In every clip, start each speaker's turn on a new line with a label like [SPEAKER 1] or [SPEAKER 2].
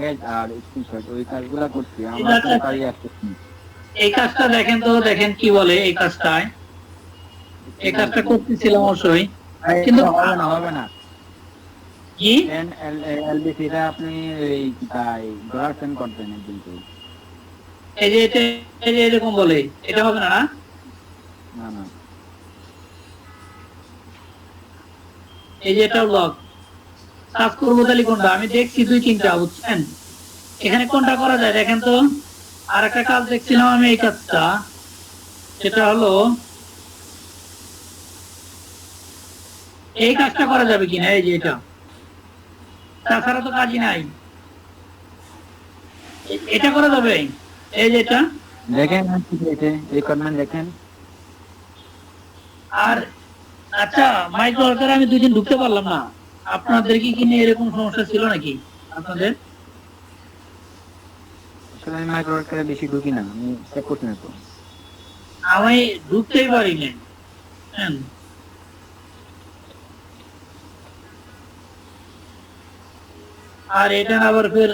[SPEAKER 1] Image আর screenshot ওই কাজগুলো করছি, আমার কোনো কাজই আসতেছে না।
[SPEAKER 2] এই কাজটা দেখেন তো, দেখেন কি বলে এই কাজটায়। এই কাজটা করতেছিলাম অবশ্যই, কিন্তু
[SPEAKER 1] হবে না, হবে না।
[SPEAKER 2] কি
[SPEAKER 1] সেন এলবিসি এটা আপনি এই তাই ডলার সেন্ড করবেন কিন্তু।
[SPEAKER 2] এই যে এটা, এই যে এরকম বলে এটা হবে না না?
[SPEAKER 1] না না,
[SPEAKER 2] এই যে এটা লক কাজ করবো তাহলে কোনটা? আমি দেখছি দুই তিনটা, বুঝছেন? এখানে কোনটা করা যায় দেখেন তো। আর একটা কাজ দেখছিলাম আমি, এই কাজটা, সেটা হলো এই কাজটা করা যাবে কিনা, এই যে এটা, তাছাড়া তো কাজই নাই। এটা করা যাবে, এই যে এটা।
[SPEAKER 1] দেখেন কি হয়েছে রিকোয়ারমেন্ট দেখেন।
[SPEAKER 2] আর আচ্ছা, মাইক্রো ওয়ার্কারে আমি 2 দিন ঢুকতে পারলাম না। আপনাদের কি নিয়ে এরকম সমস্যা ছিল নাকি আপনাদের?
[SPEAKER 1] আসলে আমি মাইক্রো ওয়ার্কারে বেশি ঢুকি না, আমি চেক করছি না তো।
[SPEAKER 2] আমি ঢুকতেই পারি না, বুঝছেন? আর এটা আবার ফের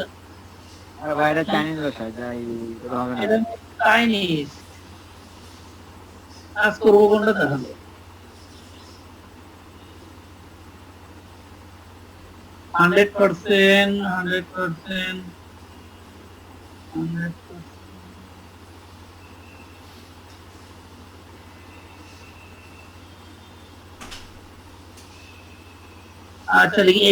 [SPEAKER 1] আর বাইরে চাইনিজ ভাষা, তাই এটা হবে না।
[SPEAKER 2] এটা চাইনিজ, কাজ করবো কোনটা তাহলে? 100%, 100%, 100%। আচ্ছা দেখি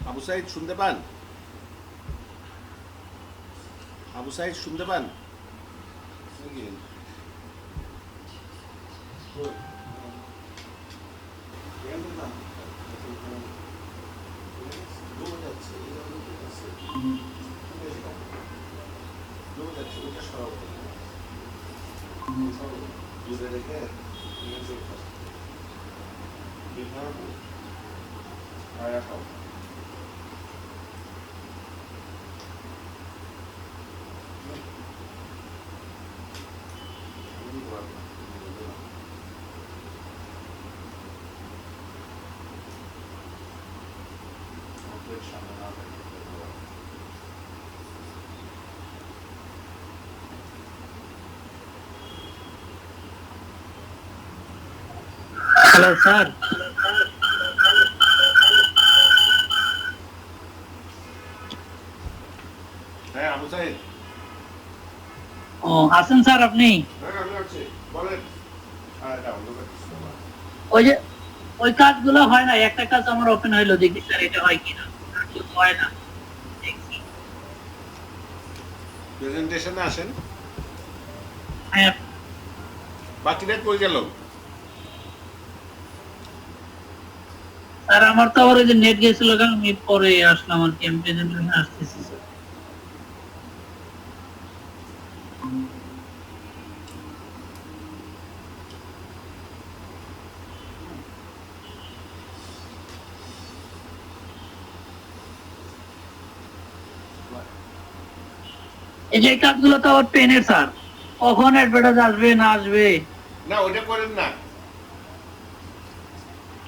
[SPEAKER 3] আবু সাইদ শুনতে পান? আবু সাইদ শুনতে পান?
[SPEAKER 2] Hello sir.
[SPEAKER 3] হ্যাঁ আবু সাইদ।
[SPEAKER 2] ও আছেন স্যার আপনি?
[SPEAKER 3] হ্যাঁ আমি আছি, বলেন।
[SPEAKER 2] ওই যে ওই কাজগুলো হয় না, একটা কাজ আমার ওপেন হইলো, দেখি স্যার এটা হয় কিনা। হয় না, দেখি।
[SPEAKER 3] প্রেজেন্টেশনে আসেন।
[SPEAKER 2] হ্যাঁ
[SPEAKER 3] বাকিটা কই গেল?
[SPEAKER 2] স্যার, আমার তো আবার ওই যে নেট গেছিল, আমি পরে আসলাম আর কি, আমি প্রেজেন্টেশন আসতেছি স্যার। এই যে কাজগুলো তো আবার পেনের স্যার, কখন অ্যাডভার্টাইজ আসবে না আসবে।
[SPEAKER 3] না ওইটা করেন না,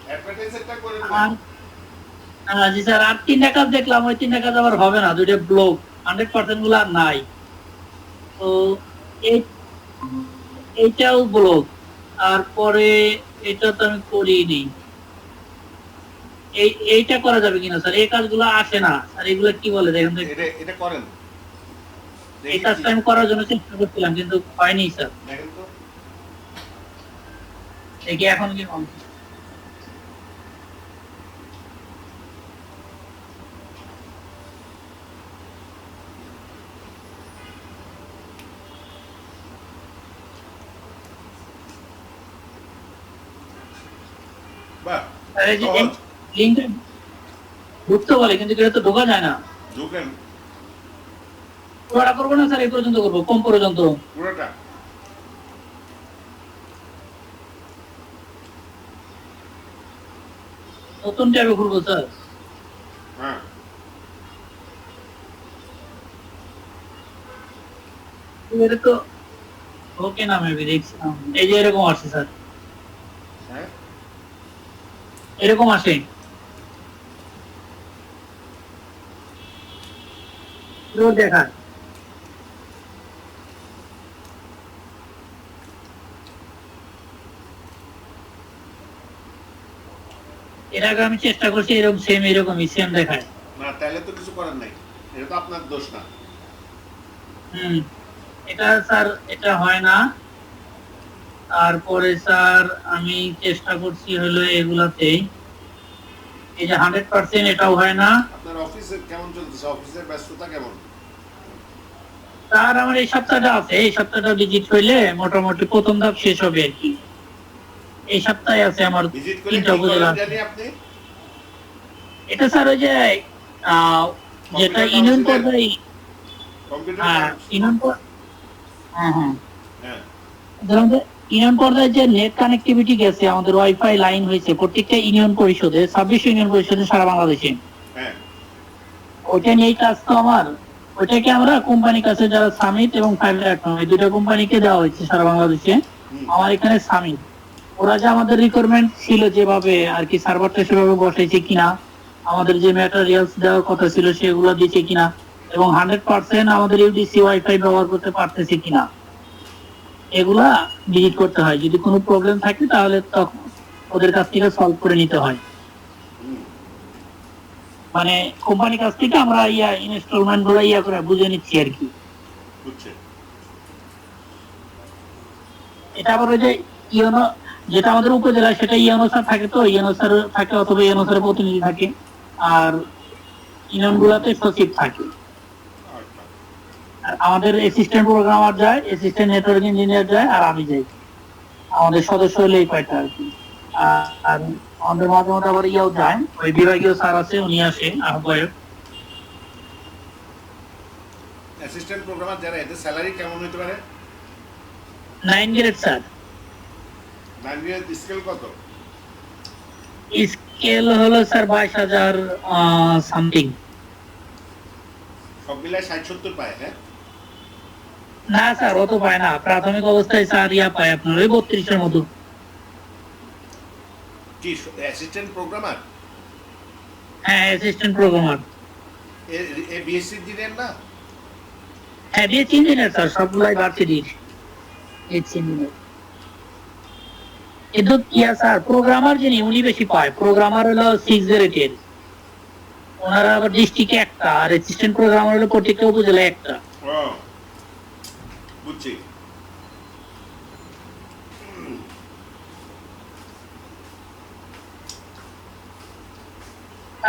[SPEAKER 3] অ্যাডভার্টাইজারটা করেন না।
[SPEAKER 2] জি স্যার, আর 3টা কাজ দেখলাম, ওই 3টা কাজ আবার হবে না, 2টা ব্লক 100% গুলো আর নাই। তো এইটাও ব্লক, তারপরে এটা তো আমি করিনি। এইটা করা যাবে কিনা স্যার? এই কাজগুলো আসে না স্যার, এগুলো কি বলে দেখেন তো।
[SPEAKER 3] এটা করেন,
[SPEAKER 2] এই কাজটা আমি করার জন্য চেষ্টা করছিলাম কিন্তু হয়নি স্যার।
[SPEAKER 3] দেখেন তো।
[SPEAKER 2] দেখি এখন কি কম।
[SPEAKER 3] বাহ,
[SPEAKER 2] এই যে লিংকটা ঢুকতে বলে কিন্তু এটা তো ঢোকা যায় না।
[SPEAKER 3] ঢুকেন
[SPEAKER 2] পুরোটা করবো না স্যার, এই পর্যন্ত করবো, কম পর্যন্ত।
[SPEAKER 3] পুরোটা।
[SPEAKER 2] নতুন ট্যাবে খুলবো স্যার।
[SPEAKER 3] হ্যাঁ
[SPEAKER 2] এটা তো ওকে না, মেবি দেখছিলাম এই যে এরকম আসে স্যার,
[SPEAKER 3] হ্যাঁ
[SPEAKER 2] এরকম আসে। দেখায় এর আগে আমি চেষ্টা করছি, এরকম সেম, এরকমই সেম দেখায়।
[SPEAKER 3] না, তাহলে তো কিছু করার নাই, এটা তো আপনার দোষ না।
[SPEAKER 2] এটা স্যার এটা হয় না। তারপরে স্যার আমি চেষ্টা করছি হলো এগুলাতেই, এই যে 100% এটাও হয় না।
[SPEAKER 3] আপনার অফিসে কেমন চলতেছে, অফিসের ব্যস্ততা কেমন?
[SPEAKER 2] স্যার আমার এই সপ্তাহটা আছে, এই সপ্তাহটা ভিজিট হইলে মোটামুটি প্রথম ধাপ শেষ হবে আর কি। এই সপ্তাহে আছে আমার
[SPEAKER 3] ভিজিট করে
[SPEAKER 2] 3টা
[SPEAKER 3] কি
[SPEAKER 2] উপজেলা
[SPEAKER 3] করেন
[SPEAKER 2] আছে।
[SPEAKER 3] জানি আপনি?
[SPEAKER 2] এটা স্যার ওই যে যেটা ইউনিয়ন পর্যায়ে,
[SPEAKER 3] কম্পিউটার
[SPEAKER 2] হ্যাঁ ইউনিয়ন হ্যাঁ হ্যাঁ
[SPEAKER 3] হ্যাঁ
[SPEAKER 2] ধরুন যে ইউনিয়ন পর্যায়ে যে নেট কানেক্টিভিটি গেছে, আমাদের ওয়াইফাই লাইন হয়েছে প্রত্যেকটা ইউনিয়ন পরিষদে, 26 ইউনিয়ন পরিষদে সারা বাংলাদেশে।
[SPEAKER 3] হ্যাঁ
[SPEAKER 2] ওইটা নিয়েই কাজ তো আমার। ওইটাকে আমরা কোম্পানির কাছে, যারা সামিট এবং ফাইবার এই দুটো কোম্পানিকে দেওয়া হয়েছে সারা বাংলাদেশে। আমার এখানে সামিট, ওরা যে আমাদের রিকোয়ারমেন্ট ছিল যেভাবে আর কি, সার্ভারটা সেভাবে বসাইছে কিনা, আমাদের যে ম্যাটেরিয়ালস দেওয়ার কথা ছিল সেগুলো দিয়েছে কিনা, এবং 100% আমাদের ইউডিসি ওয়াইফাই ব্যবহার করতে পারতেছে কিনা, এগুলা ভিজিট করতে হয়। যদি কোনো প্রবলেম থাকে তাহলে তখন ওদের কাছ থেকে সলভ করে নিতে হয়। মানে কোম্পানির কাছ থেকে আমরা ইনস্টলমেন্ট গুলো করে বুঝে নিচ্ছি আর কি। এটা আবার ওই যে ইউনো, যেটা আমাদের উপজেলা সেটা ইউনো স্যার থাকে, তো ইউনো স্যার থাকে অথবা ইউনো স্যারের প্রতিনিধি থাকে, আর ইউনিয়ন গুলাতে সচিব থাকে। আর আমাদের অ্যাসিস্ট্যান্ট প্রোগ্রামার যায়, অ্যাসিস্ট্যান্ট নেটওয়ার্ক ইঞ্জিনিয়ার যায়, আর আমি যাই। আমাদের সদস্য হলে এই কয়টা আর কি। আর আমাদের মাঝে মাঝে আবার ইয়াও যায়, ওই বিভাগীয় স্যার আছে, উনি আসে আহ্বায়ক।
[SPEAKER 3] অ্যাসিস্ট্যান্ট প্রোগ্রামার যারা, এদের স্যালারি কেমন হতে পারে?
[SPEAKER 2] 9 গ্রেড স্যার।
[SPEAKER 3] 9 গ্রেড স্কেল কত?
[SPEAKER 2] স্কেল হলো স্যার 22,000 সামথিং।
[SPEAKER 3] সব মিলায় 60-70 পায়? হ্যাঁ
[SPEAKER 2] না স্যার অত পায় না, প্রাথমিক অবস্থায় স্যার পায় আপনার ওই 32-এর মতো।
[SPEAKER 3] কি অ্যাসিস্ট্যান্ট প্রোগ্রামার?
[SPEAKER 2] হ্যাঁ অ্যাসিস্ট্যান্ট প্রোগ্রামার।
[SPEAKER 3] এ বিএসসি ইঞ্জিনিয়ার না?
[SPEAKER 2] হ্যাঁ বিএসসি ইঞ্জিনিয়ার স্যার, সবগুলাই ভার্সিটির বিএসসি ইঞ্জিনিয়ার। কিন্তু স্যার প্রোগ্রামার যিনি উনি বেশি পায়, প্রোগ্রামার হলো 6 গ্রেডের, ওনারা আবার ডিস্ট্রিক্টে একটা, আর অ্যাসিস্ট্যান্ট প্রোগ্রামার হলো প্রত্যেকটা উপজেলায় একটা।
[SPEAKER 3] বুঝছি।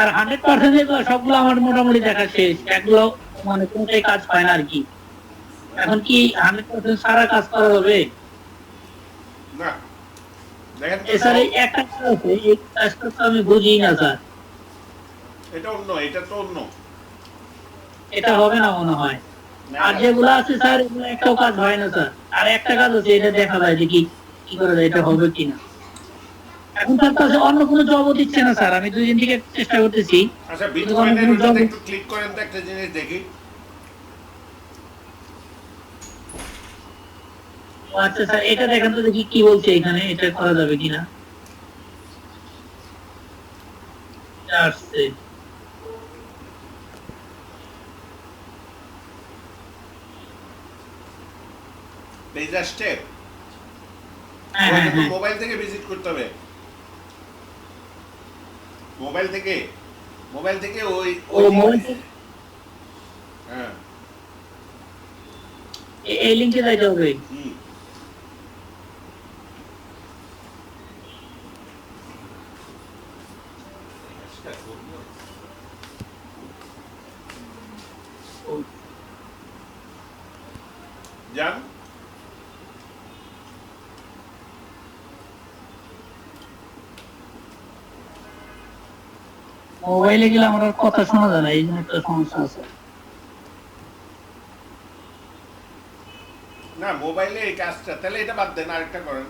[SPEAKER 2] আর 100% সবগুলো আমার মোটামুটি দেখা শেষ, এগুলো মানে কোনটাই কাজ পায় না আর কি। এখন কি 100% সারা কাজ করা যাবে?
[SPEAKER 3] না দেখেন তো
[SPEAKER 2] স্যার এই একটা কাজ আছে, এই কাজটা তো আমি বুঝি না স্যার।
[SPEAKER 3] এটা অন্য, এটা তো অন্য।
[SPEAKER 2] এটা হবে না মনে হয়। আর যেগুলো আছে স্যার এগুলো একটাও কাজ হয় না স্যার। আর একটা কাজ আছে, এটা দেখা যায় যে কি কি করা যায়, এটা হবে কিনা। এখন তার কাছে অন্য কোনো জবও দিচ্ছে না স্যার, আমি 2 দিন থেকে চেষ্টা করতেছি
[SPEAKER 3] আচ্ছা
[SPEAKER 2] কিন্তু অন্য
[SPEAKER 3] বিটকয়েনের
[SPEAKER 2] কোনো জব।
[SPEAKER 3] ওটাতে একটু ক্লিক করেন তো একটা জিনিস দেখি।
[SPEAKER 2] আচ্ছা স্যার, এটা দেখেন তো দেখি কি বলছে এখানে, এটা করা যাবে কিনা। এটা আসছে।
[SPEAKER 3] পেজ আসছে।
[SPEAKER 2] হ্যাঁ হ্যাঁ হ্যাঁ।
[SPEAKER 3] মোবাইল থেকে ভিজিট করতে হবে, মোবাইল থেকে, মোবাইল থেকে ওই
[SPEAKER 2] ও মোবাইল থেকে
[SPEAKER 3] হ্যাঁ
[SPEAKER 2] এই লিংকে যাইতে হবে।
[SPEAKER 3] হুম। যান।
[SPEAKER 2] মোবাইলে গেলে আমার আর কথা শোনা যায় না, এই জন্য একটা সমস্যা আছে।
[SPEAKER 3] না মোবাইলে এই কাজটা, তাহলে এটা বাদ দেন, আরেকটা করেন।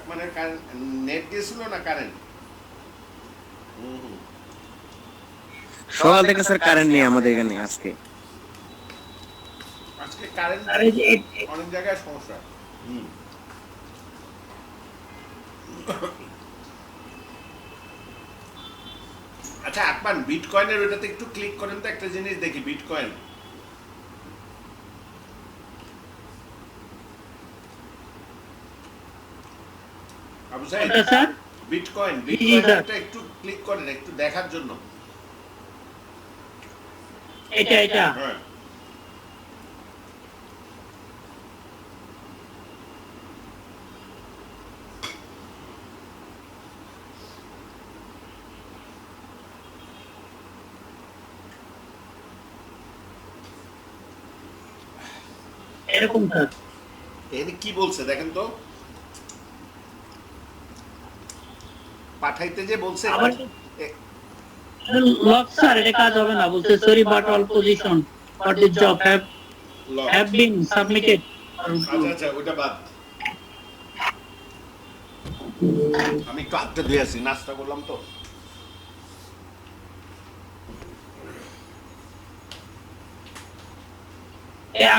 [SPEAKER 3] মানে নেট গেছিল না কারেন্ট?
[SPEAKER 4] সকাল থেকে স্যার কারেন্ট নেই আমাদের এখানে আজকে।
[SPEAKER 3] আজকে কারেন্ট
[SPEAKER 2] আর এই যে
[SPEAKER 3] অনেক জায়গায় সমস্যা। আচ্ছা আকমান, বিটকয়েনের ওটাতে একটু ক্লিক করেন তো একটা জিনিস দেখি। বিটকয়েন আবু সাইদ,
[SPEAKER 2] এটা স্যার
[SPEAKER 3] বিটকয়েন
[SPEAKER 2] জি,
[SPEAKER 3] বিটকয়েনটা একটু ক্লিক করেন একটু দেখার জন্য।
[SPEAKER 2] এটা এটা
[SPEAKER 3] হ্যাঁ
[SPEAKER 2] এরকম স্যার।
[SPEAKER 3] এখানে কি বলছে দেখেন তো, পাঠাইতে যে বলছে।
[SPEAKER 2] আবার লক স্যার, এটা কাজ হবে না, বলছে sorry but all position for this job have been submitted.
[SPEAKER 3] আচ্ছা আচ্ছা ওটা বাদ। আমি একটু হাতটা ধুয়ে আসি, নাস্তা করলাম তো।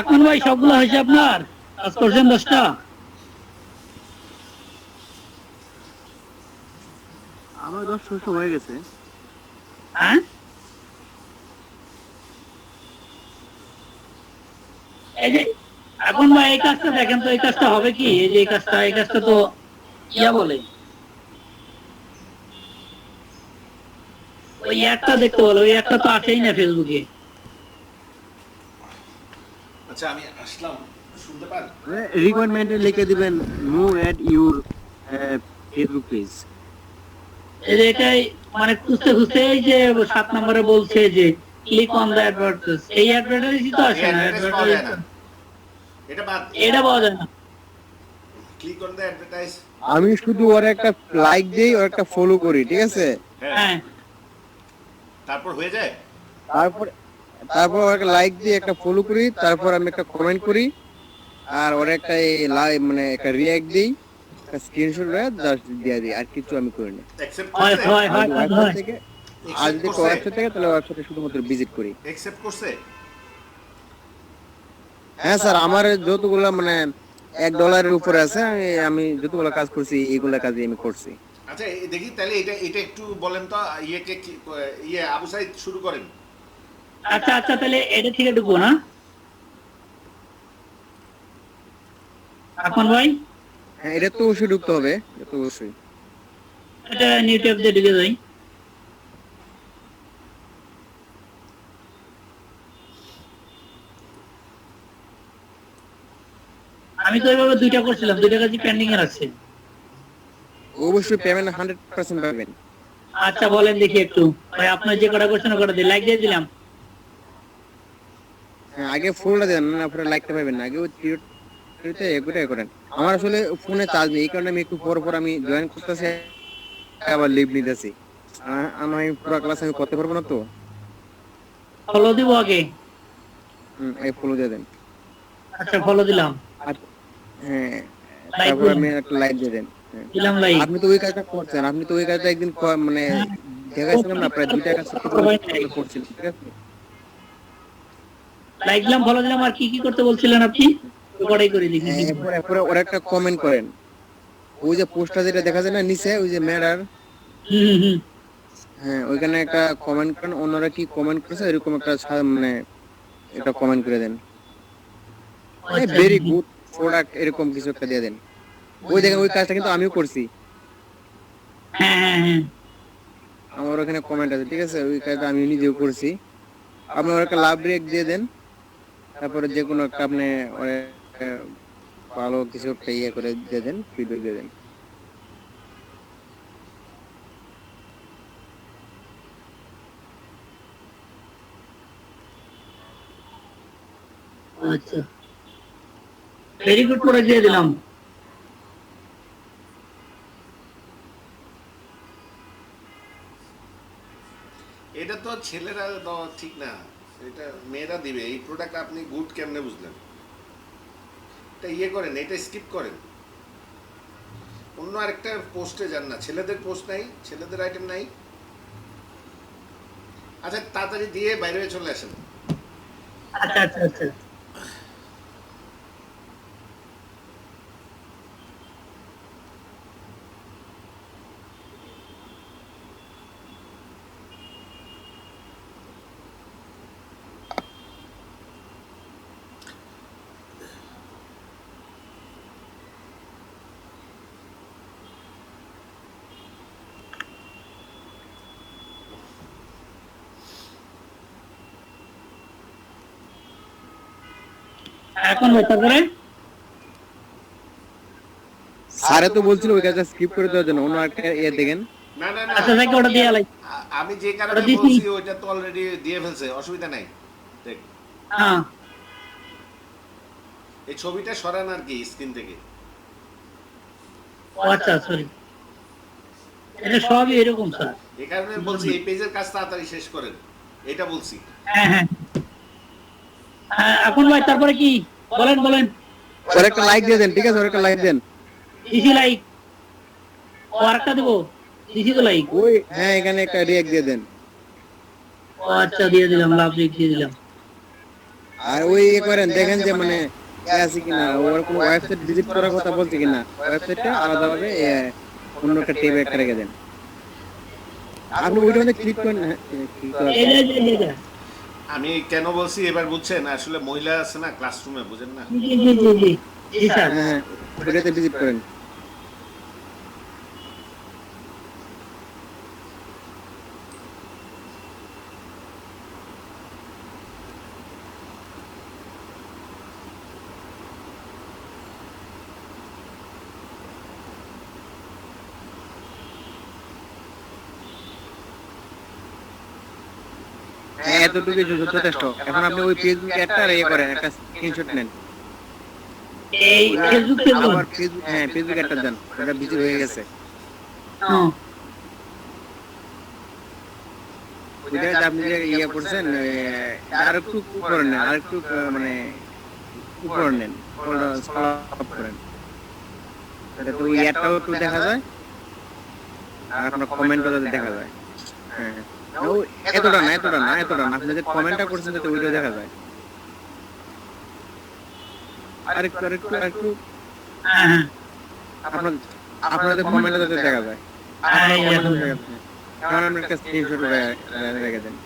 [SPEAKER 2] এখন ভাই সবগুলো হয়েছে আপনার? কাজ করছেন 10টা?
[SPEAKER 4] আমার 10 হয়ে গেছে।
[SPEAKER 2] হ্যাঁ এই যে এখন ভাই এই কাজটা দেখেন তো, এই কাজটা হবে কি, এই যে এই কাজটা তো ইয়া বলে ওই একটা দেখতে বলে, ওই একটা তো আসেই না ফেসবুকে।
[SPEAKER 3] আচ্ছা আমি আসলাম, শুনতে পান?
[SPEAKER 4] রিকোয়ারমেন্টে লিখে দিবেন move at your Facebook page.
[SPEAKER 2] এই যে এটাই মানে খুঁজতে খুঁজতে এই যে 7 নম্বরে বলছে যে ক্লিক অন দ্য অ্যাডভার্টাইজ, এই অ্যাডভার্টাইজই তো আসে না।
[SPEAKER 3] অ্যাডভার্টাইজ পাওয়া যায় না, এটা বাদ।
[SPEAKER 2] এটা পাওয়া যায় না।
[SPEAKER 3] Click on the advertise.
[SPEAKER 4] আমি শুধু ওর একটা লাইক দেই, ওর একটা ফলো করি, ঠিক আছে?
[SPEAKER 2] হ্যাঁ
[SPEAKER 3] তারপর হয়ে যায়।
[SPEAKER 4] তারপর তারপর ওর একটা লাইক দিই, একটা ফলো করি, তারপর আমি একটা কমেন্ট করি, আর ওর একটা মানে একটা রিঅ্যাক্ট দিই, একটা স্ক্রিনশট জাস্ট দিয়ে দিই, আর কিছু আমি করি না।
[SPEAKER 3] অ্যাকসেপ্ট
[SPEAKER 2] হয়
[SPEAKER 3] করছে,
[SPEAKER 2] হয় হয় হয়
[SPEAKER 4] ওয়েবসাইট
[SPEAKER 2] হয়।
[SPEAKER 4] থেকে, আর যদি ওয়েবসাইট থেকে তাহলে ওয়েবসাইটে শুধুমাত্র ভিজিট করি।
[SPEAKER 3] অ্যাকসেপ্ট করছে।
[SPEAKER 4] হ্যাঁ স্যার, আমার যতগুলো মানে $1 উপরে আছে, আমি যতগুলো কাজ করছি এইগুলা কাজই আমি করছি।
[SPEAKER 3] আচ্ছা দেখি তাহলে এটা এটা একটু বলেন তো, ইয়েকে ইয়ে আবু সাইদ শুরু করেন।
[SPEAKER 2] আচ্ছা আচ্ছা, তাহলে এটা থেকে ঢুকবো না এখন ভাই?
[SPEAKER 4] হ্যাঁ, এটা তো অবশ্যই ঢুকতে হবে, এটা তো অবশ্যই।
[SPEAKER 2] এটা নিউ ট্যাব দিয়ে ঢুকে যাই। আমি তো এইভাবে 2টা করছিলাম, 2টা কাজই পেন্ডিং এ রাখছি।
[SPEAKER 4] অবশ্যই পেমেন্ট 100% পাবেন।
[SPEAKER 2] আচ্ছা বলেন দেখি একটু ভাই, আপনার যে কটা করছেন ওটা দিয়ে লাইক দিয়ে দিলাম।
[SPEAKER 4] আগে ফুলটা দেন না পরে লাইকটা পাবেন না, আগে ওই থিওরিতে এগুলো করেন। আমার আসলে ফোনে চার্জ নেই, এই কারণে আমি একটু পর পর আমি জয়েন করতেছি আবার লিভ নিতেছি। আমি পুরো ক্লাস আমি করতে পারবো না তো।
[SPEAKER 2] ফলো দিব আগে।
[SPEAKER 4] এই ফলো দিয়ে দেন।
[SPEAKER 2] আচ্ছা ফলো দিলাম,
[SPEAKER 4] আর হ্যাঁ,
[SPEAKER 2] লাইক
[SPEAKER 4] তারপর
[SPEAKER 2] দিলাম,
[SPEAKER 4] আপনি একটা লাইক দিয়ে দেন। হ্যাঁ।
[SPEAKER 2] দিলাম লাইক।
[SPEAKER 4] আপনি তো ওই কাজটা করছেন, আপনি তো ওই কাজটা একদিন মানে দেখাইছিলাম না, প্রায় 2টা কাজ করছিলেন, ঠিক আছে?
[SPEAKER 2] লাইক দিলাম, ফলো দিলাম, আর কি কি করতে বলছিলেন আপনি? রেকর্ডই করে দেখি।
[SPEAKER 4] এরপরে ওরা একটা কমেন্ট করেন, ওই যে পোস্টটা যেটা দেখা যায় না নিচে, ওই যে ম্যাডার,
[SPEAKER 2] হুম।
[SPEAKER 4] হ্যাঁ ওইখানে একটা কমেন্ট করেন, অন্যরা কি কমেন্ট করেছে এরকম একটা মানে এটা কমেন্ট করে দেন,
[SPEAKER 2] আচ্ছা,
[SPEAKER 4] ভেরি গুড প্রোডাক্ট এরকম কিছু একটা দিয়ে দেন। ওই দেখেন ওই কাজটা কিন্তু আমিও করছি,
[SPEAKER 2] হ্যাঁ।
[SPEAKER 4] আমার ওখানে কমেন্ট আছে, ঠিক আছে? ওই কাজটা আমি নিজেও করছি। আপনি ওর একটা লাভ ব্রেক দিয়ে দেন, তারপরে যে কোনো একটা আপনি ভালো কিছু একটা ইয়ে করে দিয়ে দেন, ফিডব্যাক দিয়ে দেন।
[SPEAKER 2] আচ্ছা, ভেরি গুড প্রোডাক্ট দিয়ে দিলাম।
[SPEAKER 3] এটা তো ছেলেরা দেওয়া ঠিক না, এটা মেয়েরা দিবে। এই প্রোডাক্ট আপনি গুড কেমনে বুঝলেন? এটা ইয়ে করেন, এটা স্কিপ করেন, অন্য আরেকটা পোস্টে যান না। ছেলেদের পোস্ট নাই, ছেলেদের আইটেম নাই। আচ্ছা তাড়াতাড়ি দিয়ে বাইরে হয়ে চলে আসেন।
[SPEAKER 2] আচ্ছা। এখন তারপরে
[SPEAKER 4] স্যারে তো বলছিল ওই কাজটা স্কিপ করে দেওয়ার জন্য, অন্য একটা ইয়ে দেখেন।
[SPEAKER 3] না না না,
[SPEAKER 2] আচ্ছা যাকে ওটা দিয়ে লাই।
[SPEAKER 3] আমি যে কারণে
[SPEAKER 2] ওটা দিছি।
[SPEAKER 3] বলছি ওইটা তো অলরেডি দিয়ে ফেলছে, অসুবিধা নাই। দেখ
[SPEAKER 2] হ্যাঁ,
[SPEAKER 3] এই ছবিটা সরান আর কি স্ক্রিন থেকে।
[SPEAKER 2] ও আচ্ছা সরি, এটা সবই এরকম স্যার।
[SPEAKER 3] এই কারণে বলছি এই পেজের কাজ তাড়াতাড়ি শেষ করেন, এটা বলছি।
[SPEAKER 2] হ্যাঁ। এখন ভাই তারপরে কি বলেন।
[SPEAKER 4] ওর একটা লাইক দিয়ে দেন, ঠিক আছে? ওর একটা লাইক দেন।
[SPEAKER 2] দিছি লাইক, ও আরেকটা দিব, দিছি তো লাইক।
[SPEAKER 4] ওই হ্যাঁ, এখানে একটা রিঅ্যাক্ট দিয়ে দেন।
[SPEAKER 2] ও আচ্ছা দিয়ে দিলাম, লাভ দিয়ে দিলাম।
[SPEAKER 4] আর ওই ইয়ে করেন, দেখেন যে মানে আছে কিনা, ওর কোনো ওয়েবসাইট ভিজিট করার কথা বলছে কিনা, ওয়েবসাইটটা আলাদাভাবে অন্য একটা ট্যাবে একটা রেখে দেন। আপনি ওইটা মধ্যে ক্লিক করেন। হ্যাঁ, click করার পর
[SPEAKER 2] জি।
[SPEAKER 3] আমি কেন বলছি এবার বুঝছেন? আসলে মহিলা আছে না ক্লাসরুমে, বুঝেন না?
[SPEAKER 2] জি স্যার।
[SPEAKER 4] হ্যাঁ, ওইটাতে ভিজিট করেন। হ্যাঁ, এতটুকুই যথেষ্ট। এখন আপনি ওই ফেসবুক অ্যাডটা ইয়ে করেন, একটা স্ক্রিনশট নেন।
[SPEAKER 2] এই ফেসবুক
[SPEAKER 4] আবার ফেসবুক, হ্যাঁ ফেসবুক অ্যাডটা দেন, ওটা ভিজিট হয়ে গেছে।
[SPEAKER 2] হ্যাঁ।
[SPEAKER 4] ওইটা যে আপনি যে ইয়ে করছেন, আর একটু উপরে নেন, আর একটু মানে উপরে নেন, স্ক্রল আপ করেন, যাতে ওই অ্যাডটাও একটু দেখা যায় আর আপনার কমেন্টও যাতে দেখা যায়। হ্যাঁ, এতটা না, আপনি যে কমেন্টটা করছেন যাতে ওইটাও দেখা যায়। আরেকটু
[SPEAKER 2] হ্যাঁ।
[SPEAKER 4] আপনাদের কমেন্টটা যাতে দেখা যায়। কারণ আপনি একটা স্ক্রিনশট রেখে দেন।